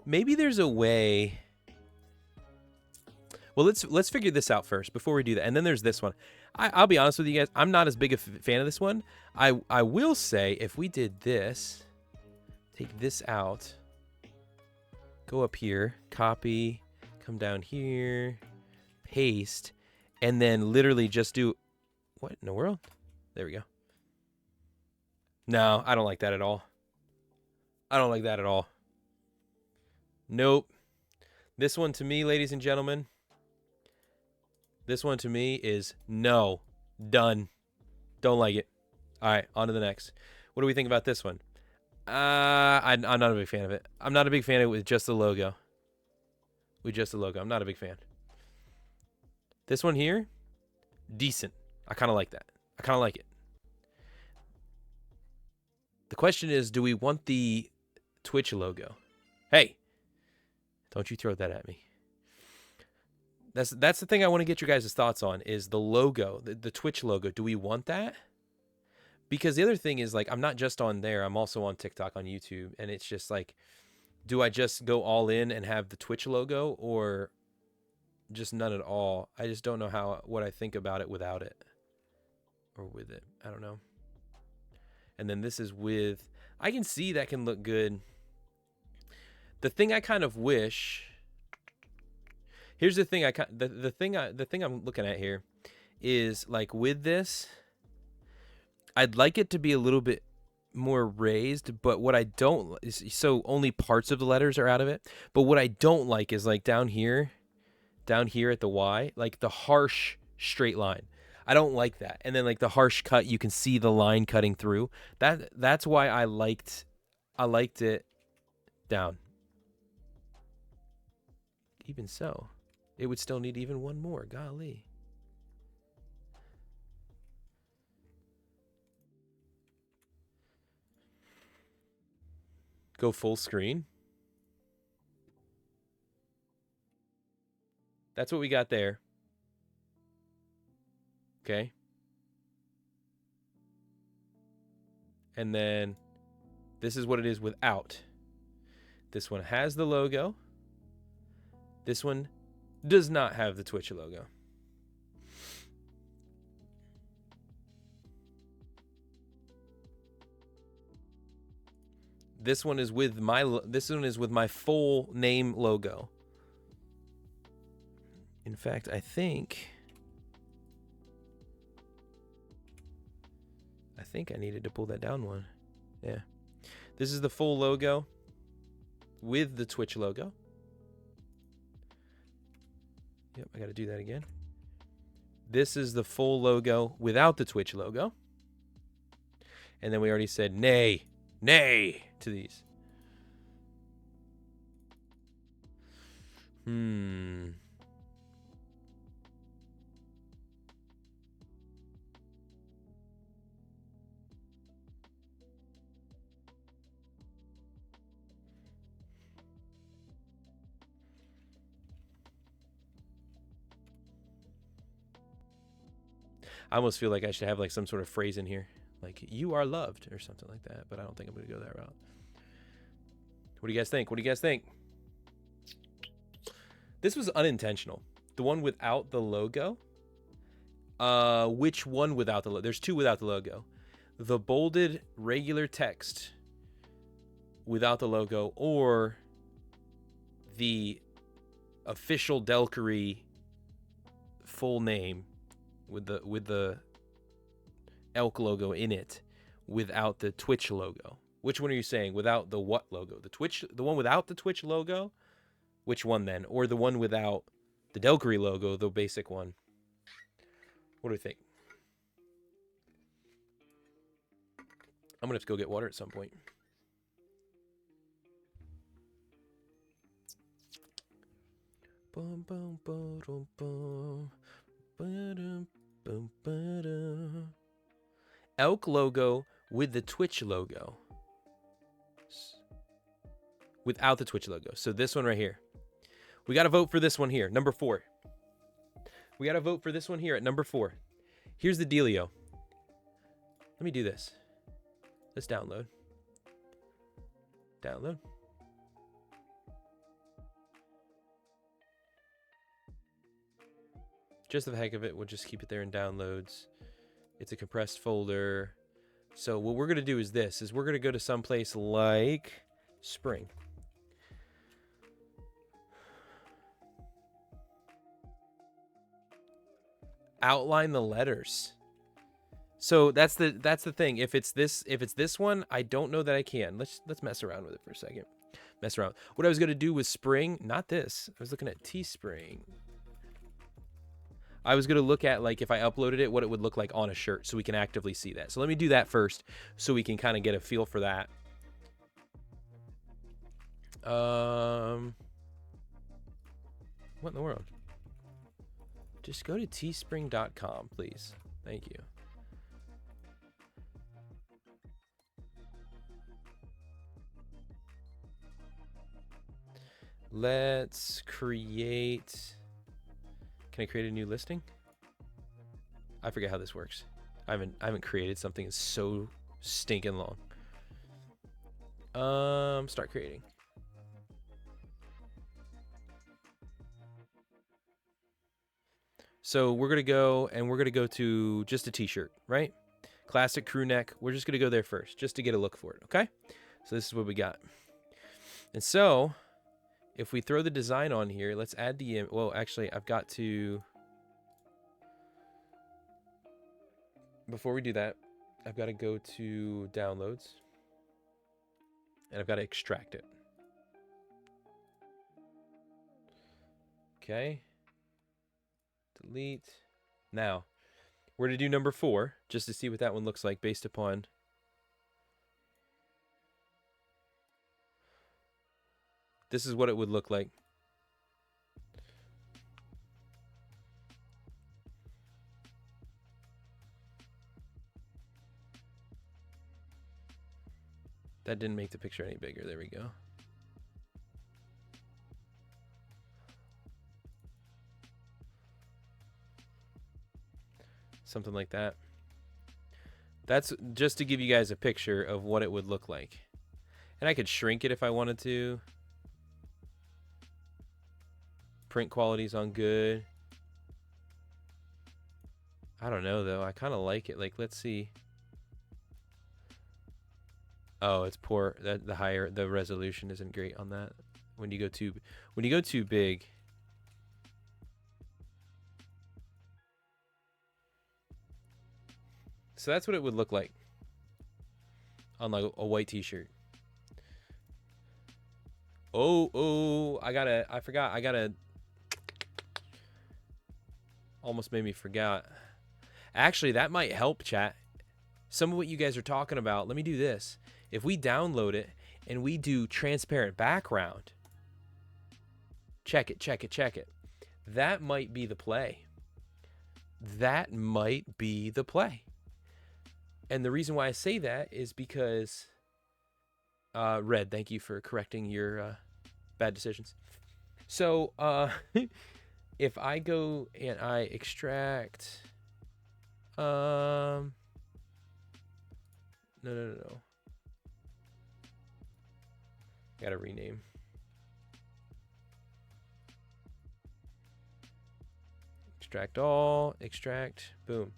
Maybe there's a way. Well, let's figure this out first before we do that. And then there's this one. I'll be honest with you guys. I'm not as big a fan of this one. I will say, if we did this, take this out, go up here, copy, come down here, paste, and then literally just do, what in the world? There we go. No, I don't like that at all. I don't like that at all. Nope. This one to me, ladies and gentlemen, this one to me is no. Done. Don't like it. All right, on to the next. What do we think about this one? I'm not a big fan of it. I'm not a big fan of it with just the logo. With just the logo. I'm not a big fan. This one here, decent. I kind of like that. I kind of like it. The question is, do we want the Twitch logo? Hey, don't you throw that at me. That's the thing I want to get your guys' thoughts on, is the logo, the Twitch logo. Do we want that? Because the other thing is, like, I'm not just on there. I'm also on TikTok, on YouTube. And it's just like, do I just go all in and have the Twitch logo, or just none at all? I just don't know what I think about it without it. Or with it. I don't know. And then this is with, I can see that can look good. The thing I kind of wish, here's the thing the thing I'm looking at here is, like, with this, I'd like it to be a little bit more raised, but what I don't is, so only parts of the letters are out of it. But what I don't like is, like, down here, down here at the Y, like the harsh straight line. I don't like that. And then like the harsh cut, you can see the line cutting through. That's why I liked it down. Even so, it would still need even one more. Golly. Go full screen. That's what we got there. Okay. And then this is what it is without. This one has the logo. This one does not have the Twitch logo. This one is with my full name logo. In fact, I think I needed to pull that down one. Yeah. This is the full logo with the Twitch logo. Yep, I got to do that again. This is the full logo without the Twitch logo. And then we already said nay to these. I almost feel like I should have like some sort of phrase in here. Like, you are loved or something like that. But I don't think I'm going to go that route. What do you guys think? What do you guys think? This was unintentional. The one without the logo. Which one without the logo? There's two without the logo. The bolded regular text without the logo, or the official Delkery full name with the elk logo in it without the Twitch logo. Which one are you saying? Without the what logo? The one without the Twitch logo? Which one then? Or the one without the Delkery logo, the basic one? What do you think? I'm gonna have to go get water at some point. Boom, boom, boom, boom, boom. Ba-dum, boom, ba-dum. Elk logo with the Twitch logo. Without the Twitch logo. So this one right here. We got to vote for this one here. Number 4. We got to vote for this one here at number 4. Here's the dealio. Let me do this. Let's download. Download. Just for the heck of it, we'll just keep it there in downloads. It's a compressed folder. So what we're going to do is this. We're going to go to some place like Spring. Outline the letters. So that's the thing. If it's this one, I don't know that I can. Let's mess around with it for a second. Mess around. What I was gonna do with Spring, not this. I was looking at Teespring. I was gonna look at, like, if I uploaded it, what it would look like on a shirt, so we can actively see that. So let me do that first, so we can kind of get a feel for that. What in the world? Just go to teespring.com, please. Thank you. Let's create... Can I create a new listing? I forget how this works. I haven't created something in so stinking long. Start creating. So we're gonna go to just a t-shirt, right? Classic crew neck. We're just gonna go there first, just to get a look for it, okay? So this is what we got. And so if we throw the design on here, let's add the, well, actually, I've got to, before we do that, I've got to go to downloads, and I've got to extract it. Okay. delete. Now, we're to do number 4, just to see what that one looks like based upon. This is what it would look like. That didn't make the picture any bigger. There we go. Something like that. That's just to give you guys a picture of what it would look like. And I could shrink it if I wanted to. Print quality's on good. I don't know though. I kind of like it. Like, let's see. Oh, it's poor. The resolution isn't great on that. When you go too big. So that's what it would look like on like a white t-shirt. I forgot. Almost made me forget. Actually, that might help, chat. Some of what you guys are talking about. Let me do this. If we download it and we do transparent background, check it. That might be the play. That might be the play. And the reason why I say that is because, Red, thank you for correcting your bad decisions. So, if I go and I extract, no. Gotta rename. Extract all, extract, boom.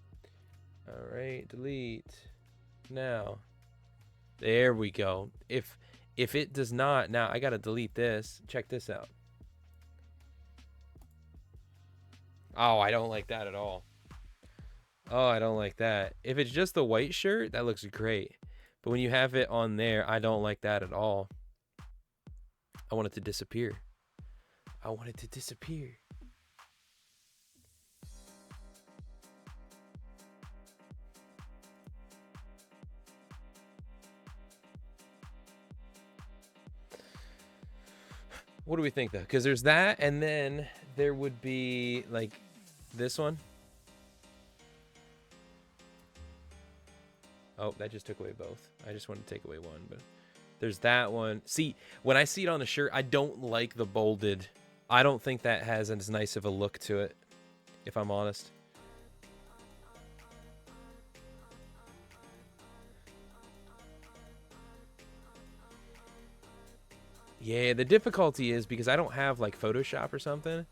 All right, delete. Now, there we go. If it does not, now I gotta delete this. Check this out. Oh, I don't like that at all. Oh, I don't like that. If it's just the white shirt, that looks great. But when you have it on there, I don't like that at all. I want it to disappear. I want it to disappear. What do we think though? Because there's that, and then there would be like this one. Oh, that just took away both. I just wanted to take away one, but there's that one. See, when I see it on the shirt, I don't like the bolded. I don't think that has as nice of a look to it, if I'm honest. Yeah, the difficulty is because I don't have like Photoshop or something,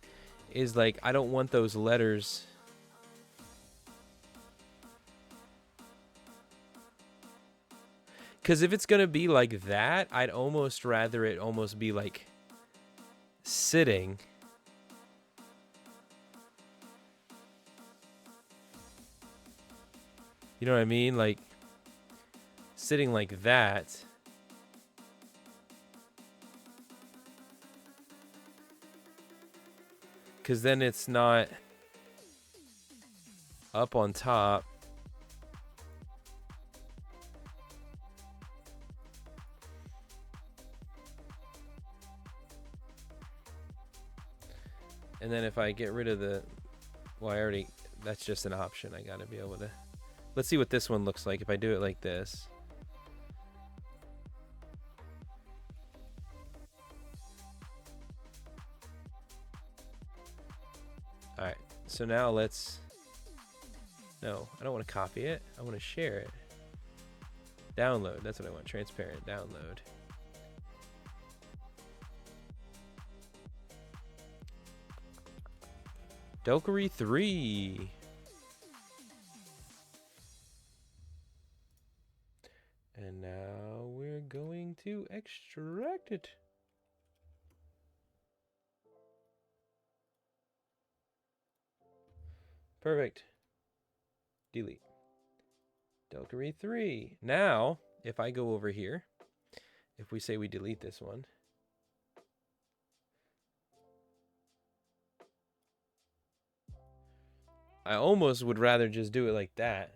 is like I don't want those letters. Because if it's going to be like that, I'd almost rather it almost be like sitting. You know what I mean? Like sitting like that. Because then it's not up on top. And then if I get rid of the, well, that's just an option. I gotta be able to, let's see what this one looks like if I do it like this. All right, so now no, I don't want to copy it. I want to share it. Download, that's what I want, transparent, download. Delkery 3. And now we're going to extract it. Perfect. Delete. Delkery 3. Now, if I go over here, if we say we delete this one, I almost would rather just do it like that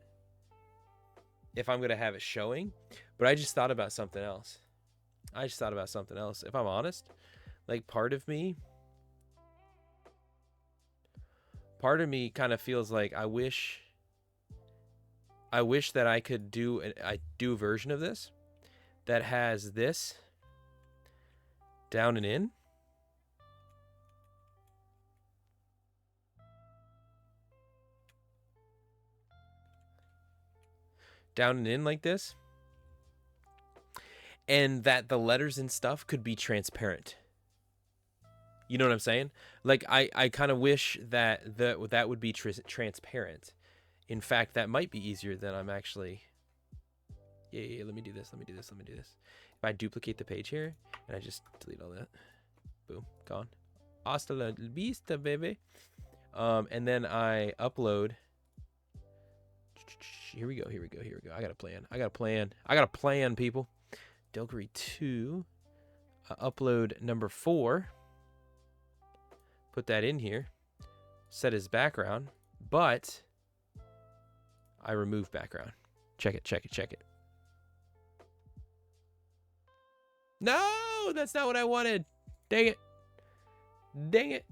if I'm going to have it showing. But I just thought about something else. If I'm honest, like part of me kind of feels like I wish that I could do a version of this that has this down and in. Down and in like this. And that the letters and stuff could be transparent. You know what I'm saying? Like, I kind of wish that that would be transparent. In fact, that might be easier than I'm actually... Yeah, let me do this. If I duplicate the page here, and I just delete all that. Boom, gone. Hasta la vista, baby. And then I upload... Here we go. I got a plan, people. Delkery 2. Upload number 4. Put that in here. Set as background. But I remove background. Check it. No, that's not what I wanted. Dang it.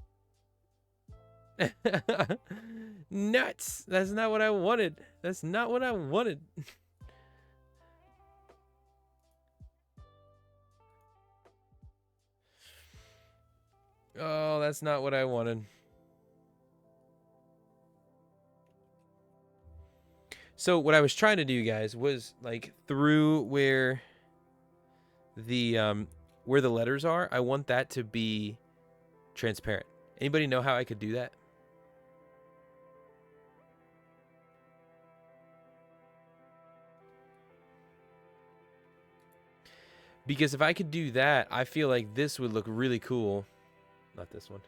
Nuts. That's not what I wanted. Oh, that's not what I wanted. So what I was trying to do, guys, was like through where the letters are, I want that to be transparent. Anybody know how I could do that? Because if I could do that, I feel like this would look really cool. Not this one.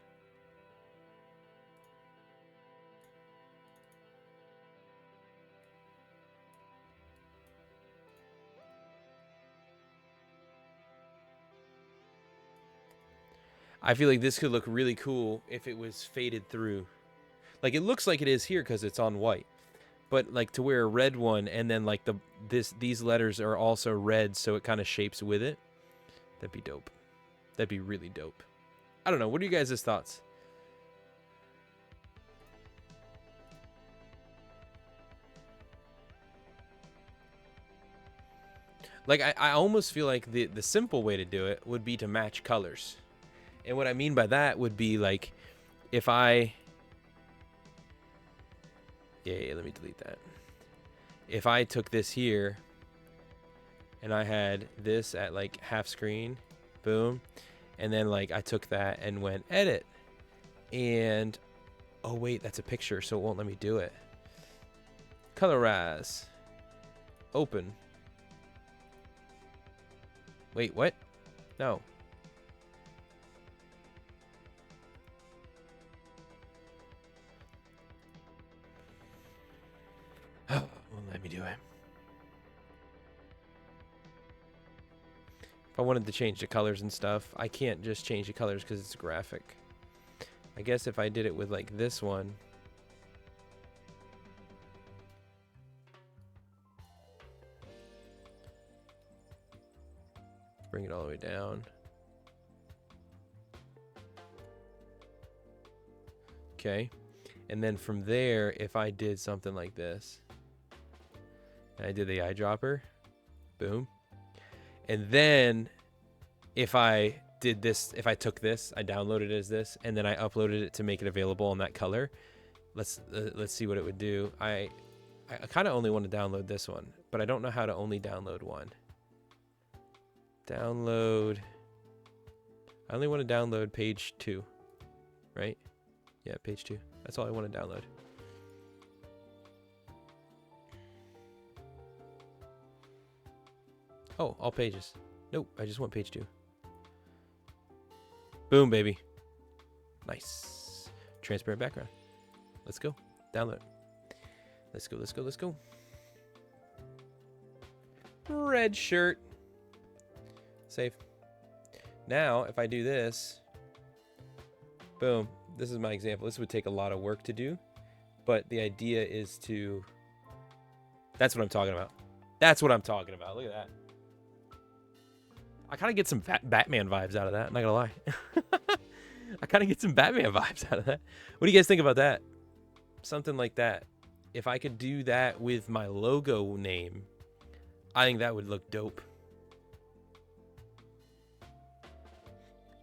I feel like this could look really cool if it was faded through. Like, it looks like it is here because it's on white. But like to wear a red one and then like these letters are also red, so it kind of shapes with it. That'd be dope. That'd be really dope. I don't know. What are you guys' thoughts? Like, I almost feel like the simple way to do it would be to match colors. And what I mean by that would be like, if I... Yeah, let me delete that. If I took this here and I had this at like half screen, boom, and then like I took that and went edit, and oh wait, that's a picture, so it won't let me do it. Colorize. Open. Wait, what? No. Oh, won't let me do it. If I wanted to change the colors and stuff, I can't just change the colors because it's graphic. I guess if I did it with like this one. Bring it all the way down. Okay. And then from there, if I did something like this, and I did the eyedropper, boom. And then if I did this, if I took this, I downloaded it as this, and then I uploaded it to make it available in that color. Let's see what it would do. I kind of only want to download this one, but I don't know how to only download one. Download. I only want to download page 2, right? Yeah, page 2. That's all I want to download. Oh, all pages. Nope, I just want page 2. Boom, baby. Nice. Transparent background. Let's go. Download. Let's go. Red shirt. Save. Now, if I do this, boom. This is my example. This would take a lot of work to do. But the idea is to... That's what I'm talking about. That's what I'm talking about. Look at that. I kind of get some Batman vibes out of that. I'm not going to lie. I kind of get some Batman vibes out of that. What do you guys think about that? Something like that. If I could do that with my logo name, I think that would look dope.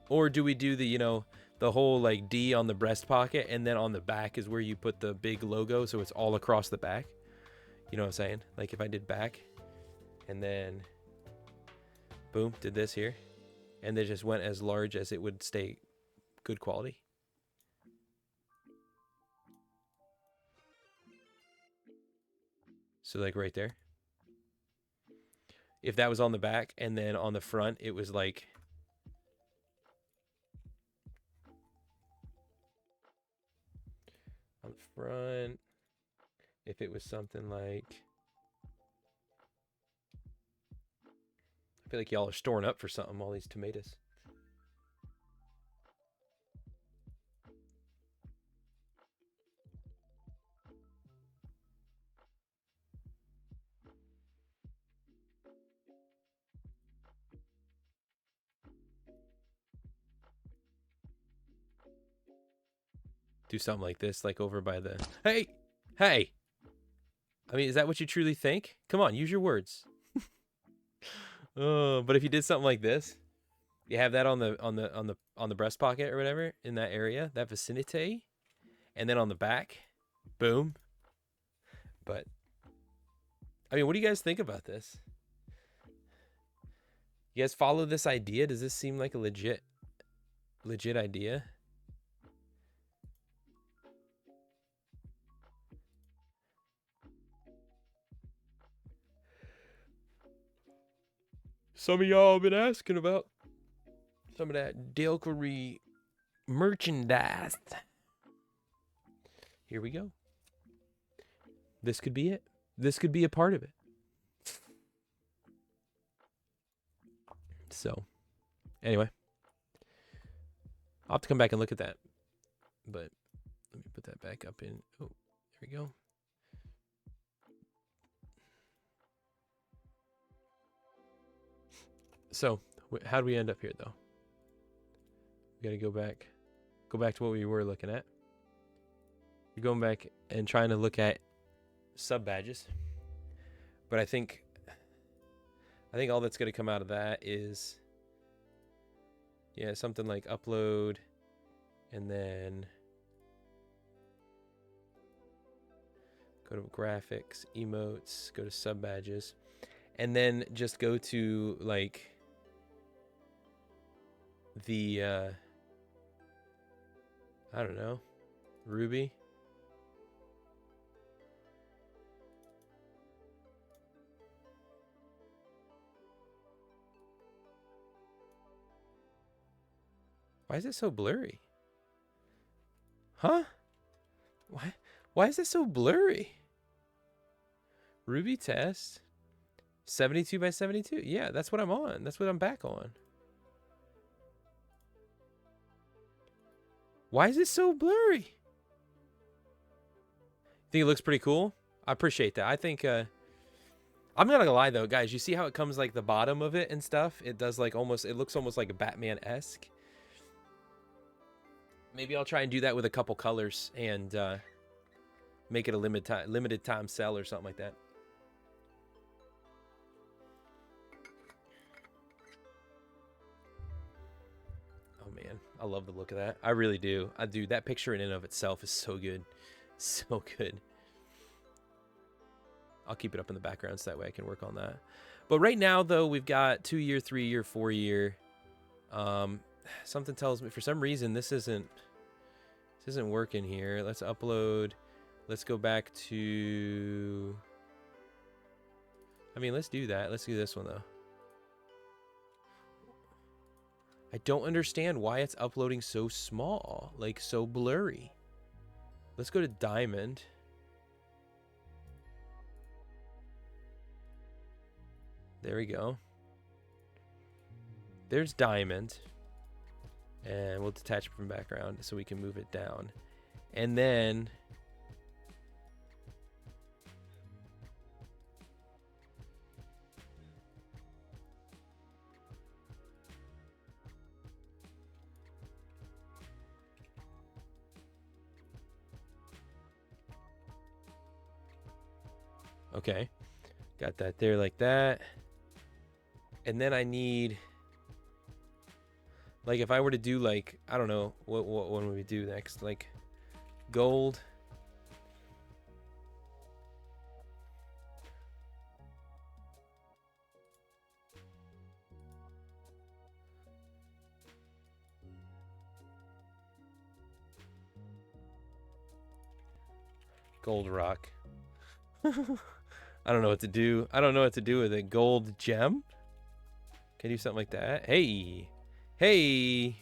Or do we do the, you know, the whole like D on the breast pocket, and then on the back is where you put the big logo, so it's all across the back? You know what I'm saying? Like if I did back, and then boom, did this here, and they just went as large as it would stay good quality. So like right there. If that was on the back, and then on the front, it was like... On the front, if it was something like... I feel like y'all are storing up for something, all these tomatoes. Do something like this, like over by the... Hey! Hey! I mean, is that what you truly think? Come on, use your words. Oh, but if you did something like this, you have that on the breast pocket or whatever, in that area, that vicinity, and then on the back, boom. But I mean, what do you guys think about this? You guys follow this idea? Does this seem like a legit idea? Some of y'all have been asking about some of that Delkery merchandise. Here we go. This could be it. This could be a part of it. So, anyway. I'll have to come back and look at that. But let me put that back up in. Oh, there we go. So, how do we end up here, though? We got to go back to what we were looking at. We're going back and trying to look at sub badges. But I think all that's going to come out of that is, yeah, something like upload, and then go to graphics, emotes, go to sub badges, and then just go to like the I don't know, Ruby. Why is it so blurry? Huh? Why is it so blurry? Ruby test 72 by 72. Yeah, that's what I'm on. That's what I'm back on. Why is it so blurry? Think it looks pretty cool? I appreciate that. I think I'm not gonna lie though, guys, you see how it comes like the bottom of it and stuff? It does like almost, it looks almost like a Batman-esque. Maybe I'll try and do that with a couple colors and make it a limited time sell or something like that. Oh man, I love the look of that. I really do. I do. That picture in and of itself is so good. So good. I'll keep it up in the background so that way I can work on that. But right now though, we've got 2-year, 3-year, 4-year. Something tells me for some reason this isn't working here. Let's upload. Let's go back to, I mean, let's do that. Let's do this one though. I don't understand why it's uploading so small, like so blurry. Let's go to diamond. There we go. There's diamond. And we'll detach it from background so we can move it down. And then Okay. Got that there like that. And then I need, like, if I were to do, like, I don't know, what one would we do next? Like, gold. Gold rock. I don't know what to do. I don't know what to do with a gold gem. Can I do something like that? Hey. Hey.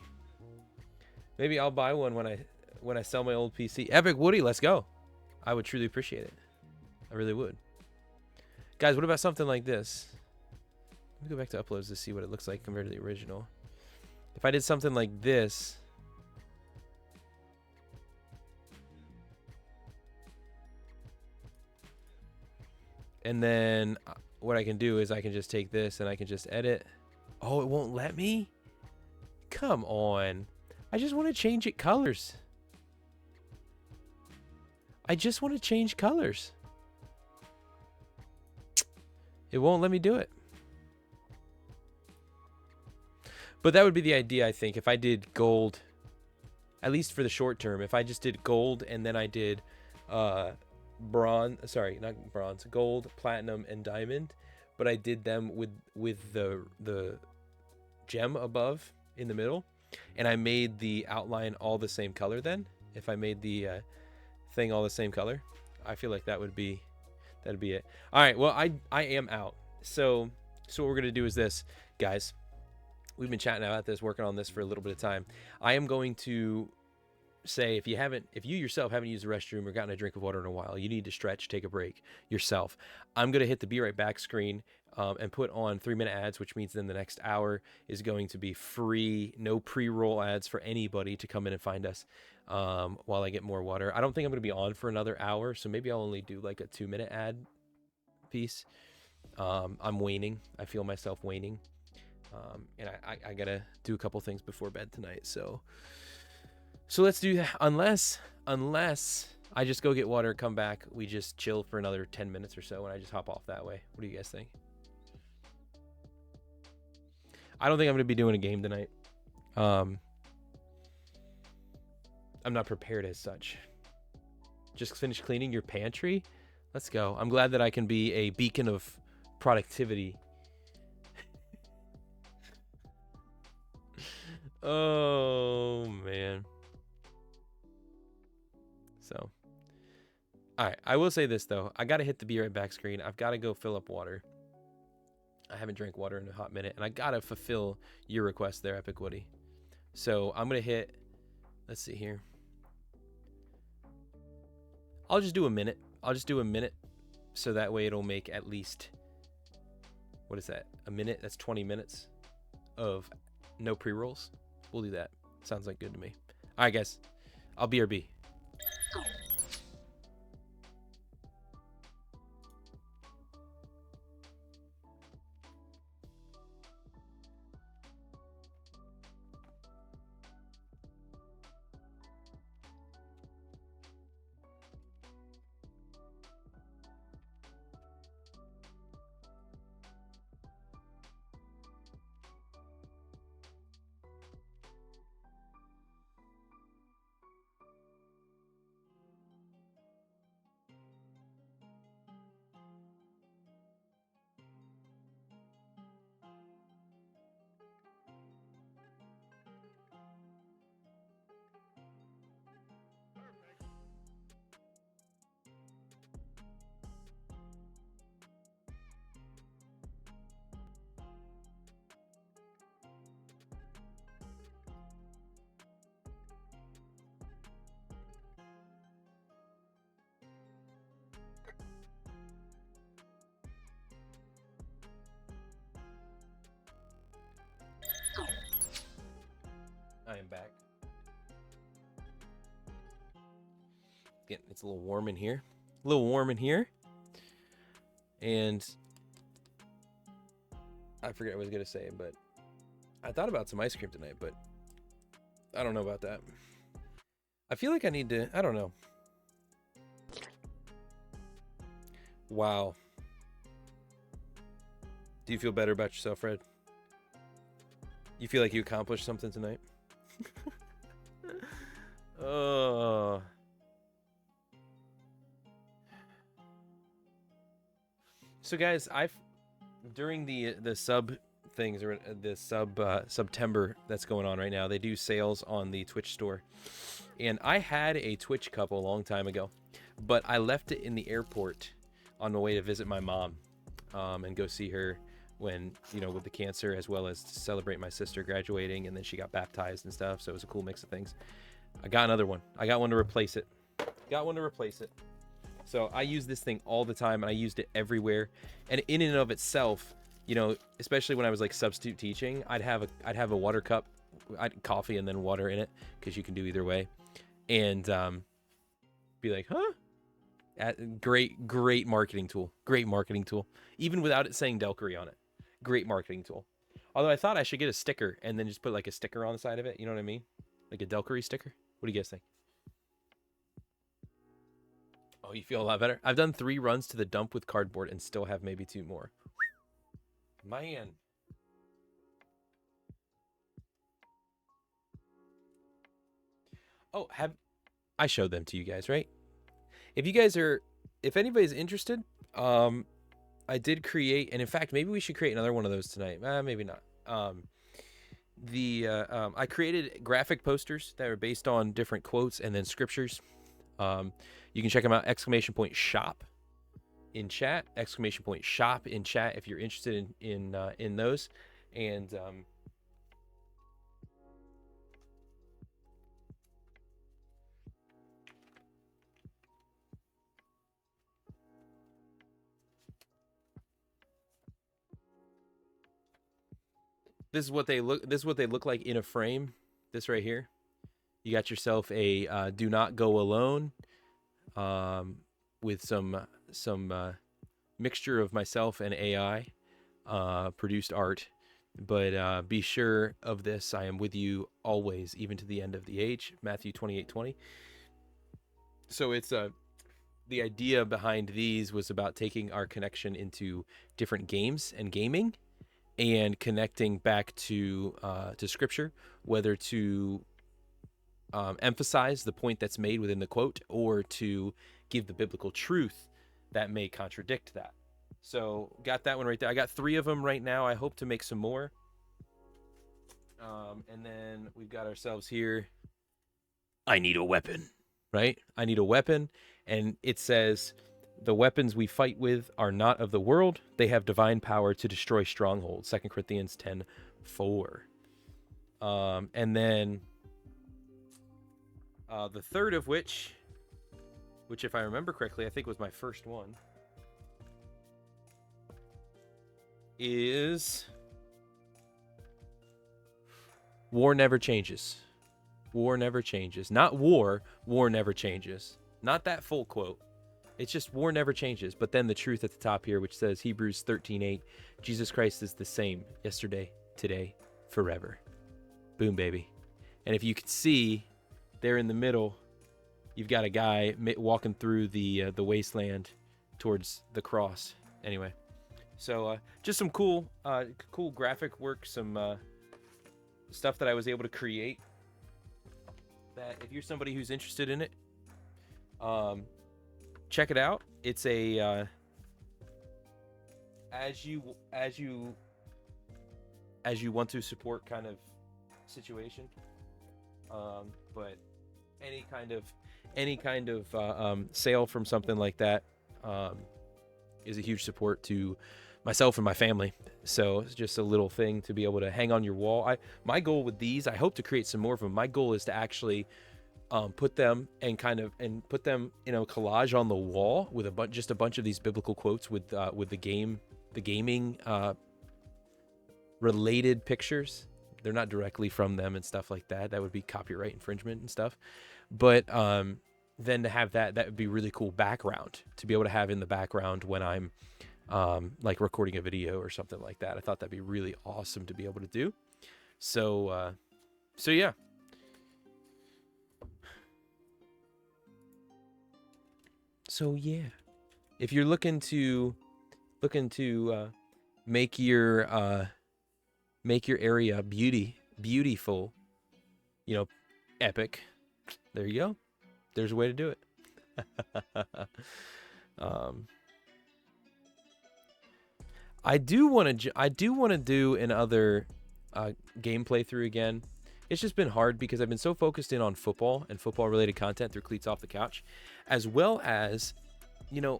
Maybe I'll buy one when I sell my old PC. Epic Woody, let's go. I would truly appreciate it. I really would. Guys, what about something like this? Let me go back to uploads to see what it looks like compared to the original. If I did something like this. And then what I can do is I can just take this and I can just edit. Oh, it won't let me? Come on. I just want to change it colors. I just want to change colors. It won't let me do it. But that would be the idea, I think, if I did gold, at least for the short term. If I just did gold and then I did bronze, sorry, not bronze, gold, platinum, and diamond, but I did them with the gem above in the middle, and I made the outline all the same color. Then if I made the thing all the same color, I feel like that'd be it. All right, well, I am out. So what we're gonna do is this, guys. We've been chatting about this, working on this for a little bit of time. I am going to say, if you yourself haven't used the restroom or gotten a drink of water in a while, you need to stretch, take a break yourself. I'm going to hit the be right back screen and put on 3-minute ads, which means then the next hour is going to be free, no pre-roll ads for anybody to come in and find us while I get more water. I don't think I'm going to be on for another hour, so maybe I'll only do like a 2-minute ad piece. I'm waning. I feel myself waning. And I got to do a couple things before bed tonight, so let's do that. Unless I just go get water, come back, we just chill for another 10 minutes or so, and I just hop off that way. What do you guys think? I don't think I'm going to be doing a game tonight. I'm not prepared as such. Just finished cleaning your pantry? Let's go. I'm glad that I can be a beacon of productivity. Oh, man. So, all right. I will say this, though. I got to hit the be right back screen. I've got to go fill up water. I haven't drank water in a hot minute, and I got to fulfill your request there, Epic Woody. So I'm going to hit, let's see here. I'll just do a minute. So that way it'll make at least, what is that? A minute? That's 20 minutes of no pre-rolls. We'll do that. Sounds like good to me. All right, guys. I'll BRB. I am back. It's a little warm in here. And I forget what I was going to say, but I thought about some ice cream tonight, but I don't know about that. I feel like I need to, I don't know. Wow. Do you feel better about yourself, Fred? You feel like you accomplished something tonight? Oh. So guys, during the sub things, or the September that's going on right now, they do sales on the Twitch store. And I had a Twitch cup a long time ago, but I left it in the airport on the way to visit my mom, and go see her when, with the cancer, as well as to celebrate my sister graduating, and then she got baptized and stuff. So it was a cool mix of things. I got another one. I got one to replace it. So I use this thing all the time, and I used it everywhere. And in and of itself, especially when I was like substitute teaching, I'd have a water cup, coffee and then water in it, because you can do either way, and be like, huh? Great marketing tool. Great marketing tool. Even without it saying Delkery on it. Great marketing tool. Although I thought I should get a sticker and then just put like a sticker on the side of it. You know what I mean? Like a Delkery sticker. What do you guys think? Oh, you feel a lot better? I've done 3 runs to the dump with cardboard and still have maybe 2 more. Man. Oh, I showed them to you guys, right? If anybody's interested, I did create, and in fact, maybe we should create another one of those tonight. Maybe not. I created graphic posters that are based on different quotes and then scriptures. You can check them out, !shop in chat, !shop in chat if you're interested in those. And this is what they look like in a frame. This right here. You got yourself a "Do Not Go Alone," with some mixture of myself and AI produced art. But be sure of this: I am with you always, even to the end of the age. Matthew 28:20. So it's the idea behind these was about taking our connection into different games and gaming, and connecting back to scripture, whether to emphasize the point that's made within the quote, or to give the biblical truth that may contradict that. So got that one right there. I got 3 of them right now. I hope to make some more. And then we've got ourselves here, I need a weapon, right? I need a weapon. And it says, the weapons we fight with are not of the world. They have divine power to destroy strongholds. 2 Corinthians 10:4. And then the third of which if I remember correctly, I think was my first one, is war never changes. War never changes. Not war never changes. Not that full quote. It's just war never changes. But then the truth at the top here, which says Hebrews 13:8, Jesus Christ is the same yesterday, today, forever. Boom, baby. And if you can see there in the middle, you've got a guy walking through the wasteland towards the cross. Anyway, so just some cool graphic work, some stuff that I was able to create, that if you're somebody who's interested in it, check it out. It's a as you want to support kind of situation, but any kind of sale from something like that is a huge support to myself and my family. So it's just a little thing to be able to hang on your wall. My goal with these, I hope to create some more of them. My goal is to actually put them in a collage on the wall with just a bunch of these biblical quotes with the gaming related pictures. They're not directly from them and stuff like that. That would be copyright infringement and stuff. But then to have that would be really cool background to be able to have in the background when I'm like recording a video or something like that. I thought that'd be really awesome to be able to do. So yeah. So yeah, if you're looking to make your area beautiful, you know, epic. There you go. There's a way to do it. um, I do want to do another game playthrough again. It's just been hard because I've been so focused in on football and football related content through Cleats Off the Couch, as well as,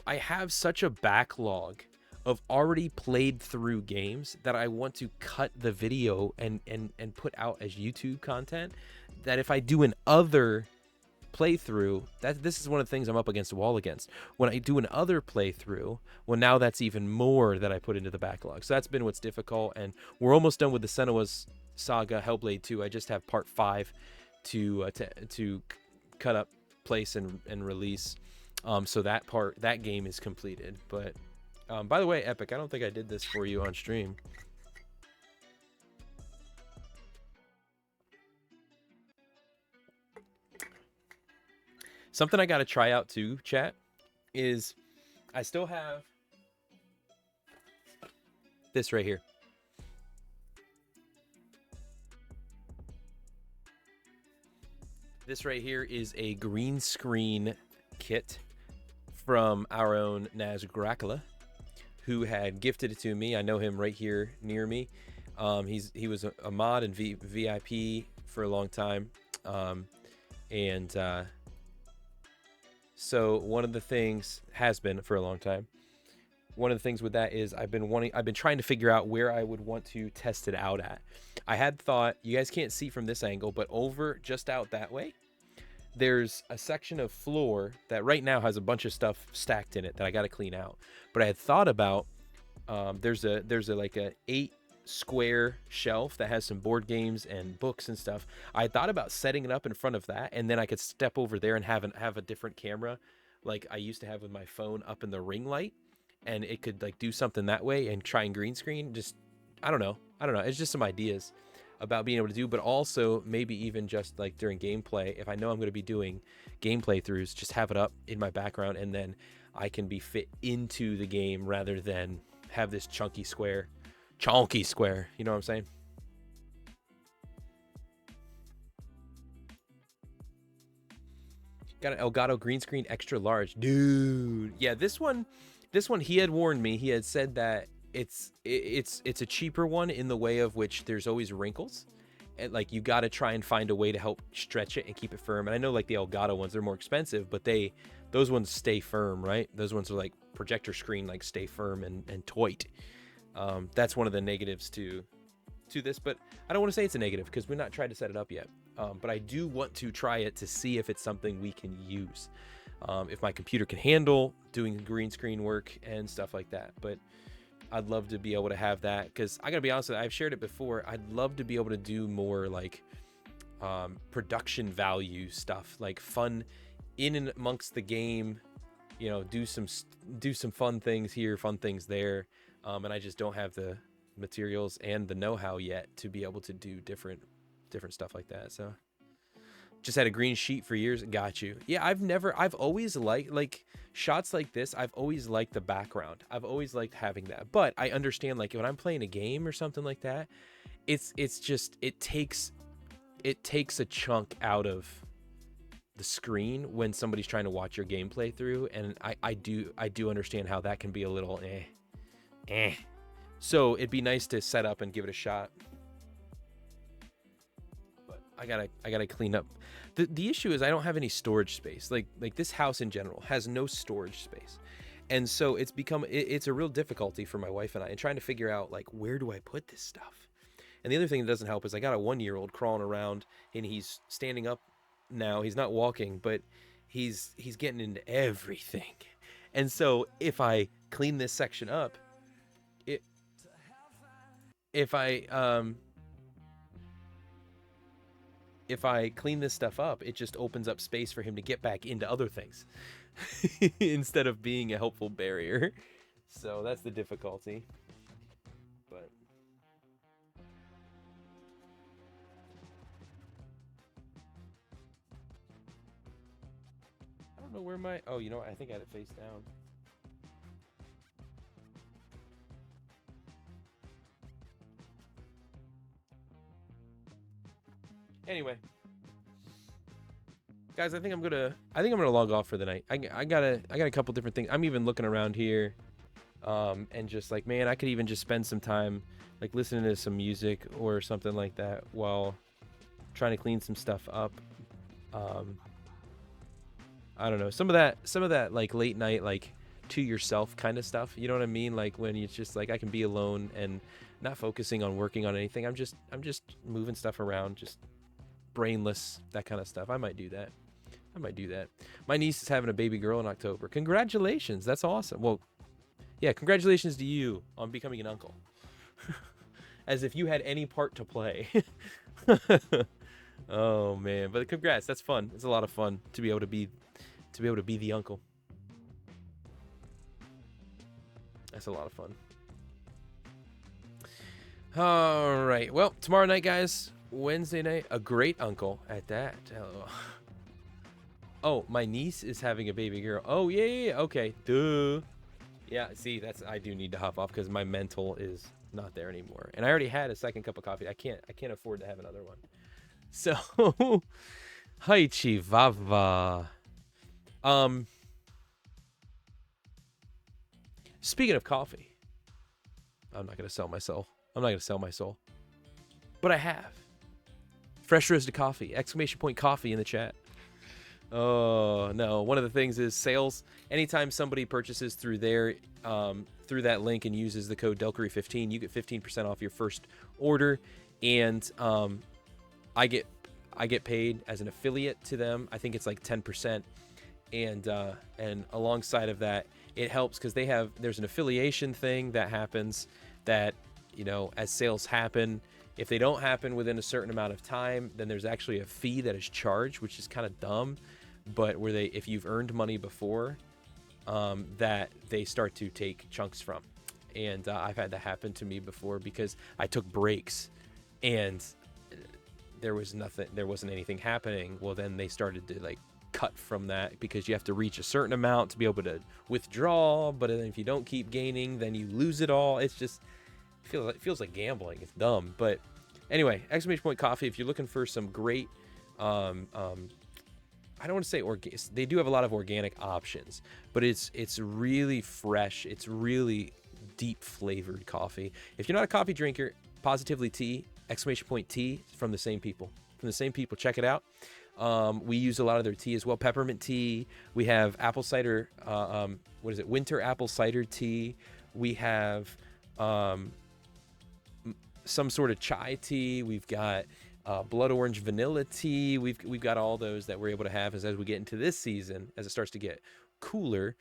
I have such a backlog of already played through games that I want to cut the video and put out as YouTube content, that if I do an other playthrough, this is one of the things I'm up against the wall against. When I do an other playthrough, well, now that's even more that I put into the backlog. So that's been what's difficult, and we're almost done with the Senua's Saga Hellblade 2. I just have part 5 to cut up, place, and release. So that game is completed. But by the way, Epic, I don't think I did this for you on stream. Something I got to try out too, chat, is I still have this right here. This right here is a green screen kit from our own Naz Gracula, who had gifted it to me. I know him right here near me. He was a mod and VIP for a long time. So one of the things has been for a long time. One of the things with that is I've been trying to figure out where I would want to test it out at. I had thought, you guys can't see from this angle, but over just out that way, there's a section of floor that right now has a bunch of stuff stacked in it that I got to clean out. But I had thought about, there's a like a 8 square shelf that has some board games and books and stuff. I thought about setting it up in front of that, and then I could step over there and have a different camera like I used to have with my phone up in the ring light, and it could like do something that way and try and green screen. Just I don't know, it's just some ideas about being able to do, but also maybe even just like during gameplay, if I know I'm going to be doing gameplay throughs, just have it up in my background, and then I can be fit into the game rather than have this chunky square, you know what I'm saying? Got an Elgato green screen extra large, dude. Yeah, this one he had warned me. He had said that it's a cheaper one in the way of which there's always wrinkles, and like you got to try and find a way to help stretch it and keep it firm. And I know like the Elgato ones, they're more expensive, but those ones stay firm, right? Those ones are like projector screen, like stay firm and taut. That's one of the negatives to this, but I don't want to say it's a negative because we're not trying to set it up yet. But I do want to try it to see if it's something we can use. If my computer can handle doing green screen work and stuff like that. But I'd love to be able to have that, because I gotta be honest with you, I've shared it before. I'd love to be able to do more like production value stuff, like fun in and amongst the game, do some fun things here, fun things there. And I just don't have the materials and the know-how yet to be able to do different stuff like that. So just had a green sheet for years. Got you. Yeah, I've always liked shots like this. I've always liked the background. I've always liked having that. But I understand, like, when I'm playing a game or something like that, it's just it takes a chunk out of the screen when somebody's trying to watch your gameplay through, and I do understand how that can be a little so it'd be nice to set up and give it a shot. But I gotta clean up. The issue is I don't have any storage space. Like this house in general has no storage space, and so it's a real difficulty for my wife and I in trying to figure out, like, where do I put this stuff. And the other thing that doesn't help is I got a 1-year-old crawling around, and he's standing up now. He's not walking, but he's getting into everything. And so if I clean this section up, if I clean this stuff up, it just opens up space for him to get back into other things instead of being a helpful barrier. So that's the difficulty. But I don't know where oh, you know what? I think I had it face down. Anyway, guys, I think I'm gonna log off for the night. I got a couple different things. I'm even looking around here, and just like, man, I could even just spend some time like listening to some music or something like that while trying to clean some stuff up. I don't know, some of that like late night, like to yourself kind of stuff. You know what I mean? Like when it's just like I can be alone and not focusing on working on anything. I'm just moving stuff around, just brainless, that kind of stuff. I might do that. My niece is having a baby girl in October. Congratulations. That's awesome. Well, yeah, congratulations to you on becoming an uncle. As if you had any part to play. Oh man, but congrats. That's fun. It's a lot of fun to be able to be the uncle. That's a lot of fun. All right. Well, tomorrow night, guys. Wednesday night, a great uncle at that. Oh, my niece is having a baby girl. Oh, yeah. Okay. Duh. Yeah, see, I do need to hop off because my mental is not there anymore. And I already had a second cup of coffee. I can't afford to have another one. So, hi Chivava. Speaking of coffee, I'm not going to sell my soul. But I have. Fresh roasted coffee, ! Coffee in the chat. Oh, no. One of the things is sales. Anytime somebody purchases through their through that link and uses the code Delkery15, you get 15% off your first order. And I get paid as an affiliate to them. I think it's like 10%. And alongside of that, it helps because there's an affiliation thing that happens that, you know, as sales happen, if they don't happen within a certain amount of time, then there's actually a fee that is charged, which is kind of dumb. But if you've earned money before, that they start to take chunks from. And I've had that happen to me before because I took breaks and there wasn't anything happening. Well, then they started to like cut from that because you have to reach a certain amount to be able to withdraw. But then if you don't keep gaining, then you lose it all. It's just, it feels like gambling. It's dumb. But anyway, ! Coffee, if you're looking for some great, I don't want to say organic. They do have a lot of organic options, but it's really fresh. It's really deep flavored coffee. If you're not a coffee drinker, Positively Tea, ! Tea, from the same people. Check it out. We use a lot of their tea as well. Peppermint tea. We have apple cider. Winter apple cider tea. We have some sort of chai tea. We've got blood orange vanilla tea. We've got all those that we're able to have as we get into this season, as it starts to get cooler.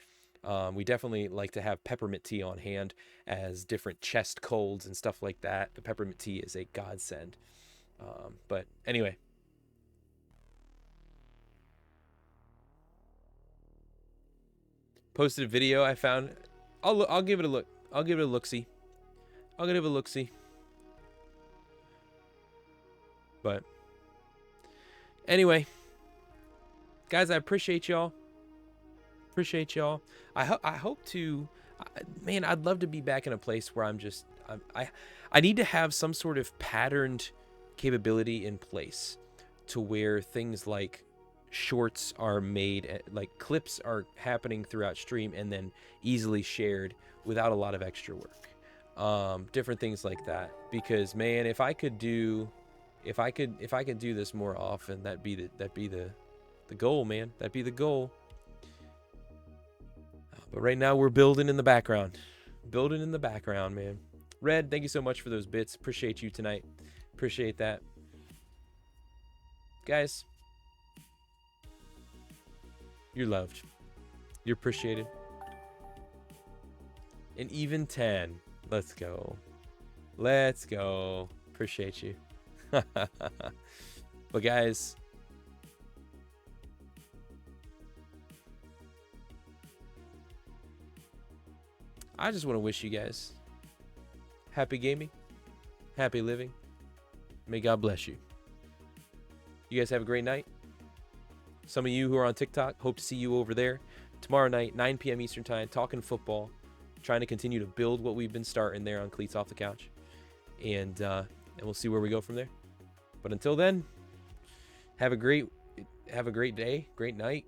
We definitely like to have peppermint tea on hand as different chest colds and stuff like that. The peppermint tea is a godsend. But anyway. Posted a video I found. I'll give it a look. I'll give it a look-see. But anyway, guys, I appreciate y'all. I hope to, man, I'd love to be back in a place where I need to have some sort of patterned capability in place to where things like shorts are made, like clips are happening throughout stream and then easily shared without a lot of extra work. Different things like that, because man, if I could do this more often, that'd be the goal, man. That'd be the goal. But right now we're building in the background, man. Red, thank you so much for those bits. Appreciate you tonight. Appreciate that, guys. You're loved. You're appreciated. And even 10. Let's go. Appreciate you. But guys, I just want to wish you guys happy gaming, happy living. May God bless you. You guys have a great night. Some of you who are on TikTok, hope to see you over there tomorrow night, 9 p.m. Eastern time, talking football, trying to continue to build what we've been starting there on Cleats Off the Couch. And we'll see where we go from there. But until then, Have a great day, great night.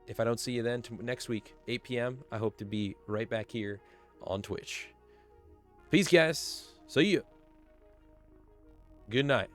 If I don't see you then next week, 8 p.m., I hope to be right back here on Twitch. Peace, guys. See you. Good night.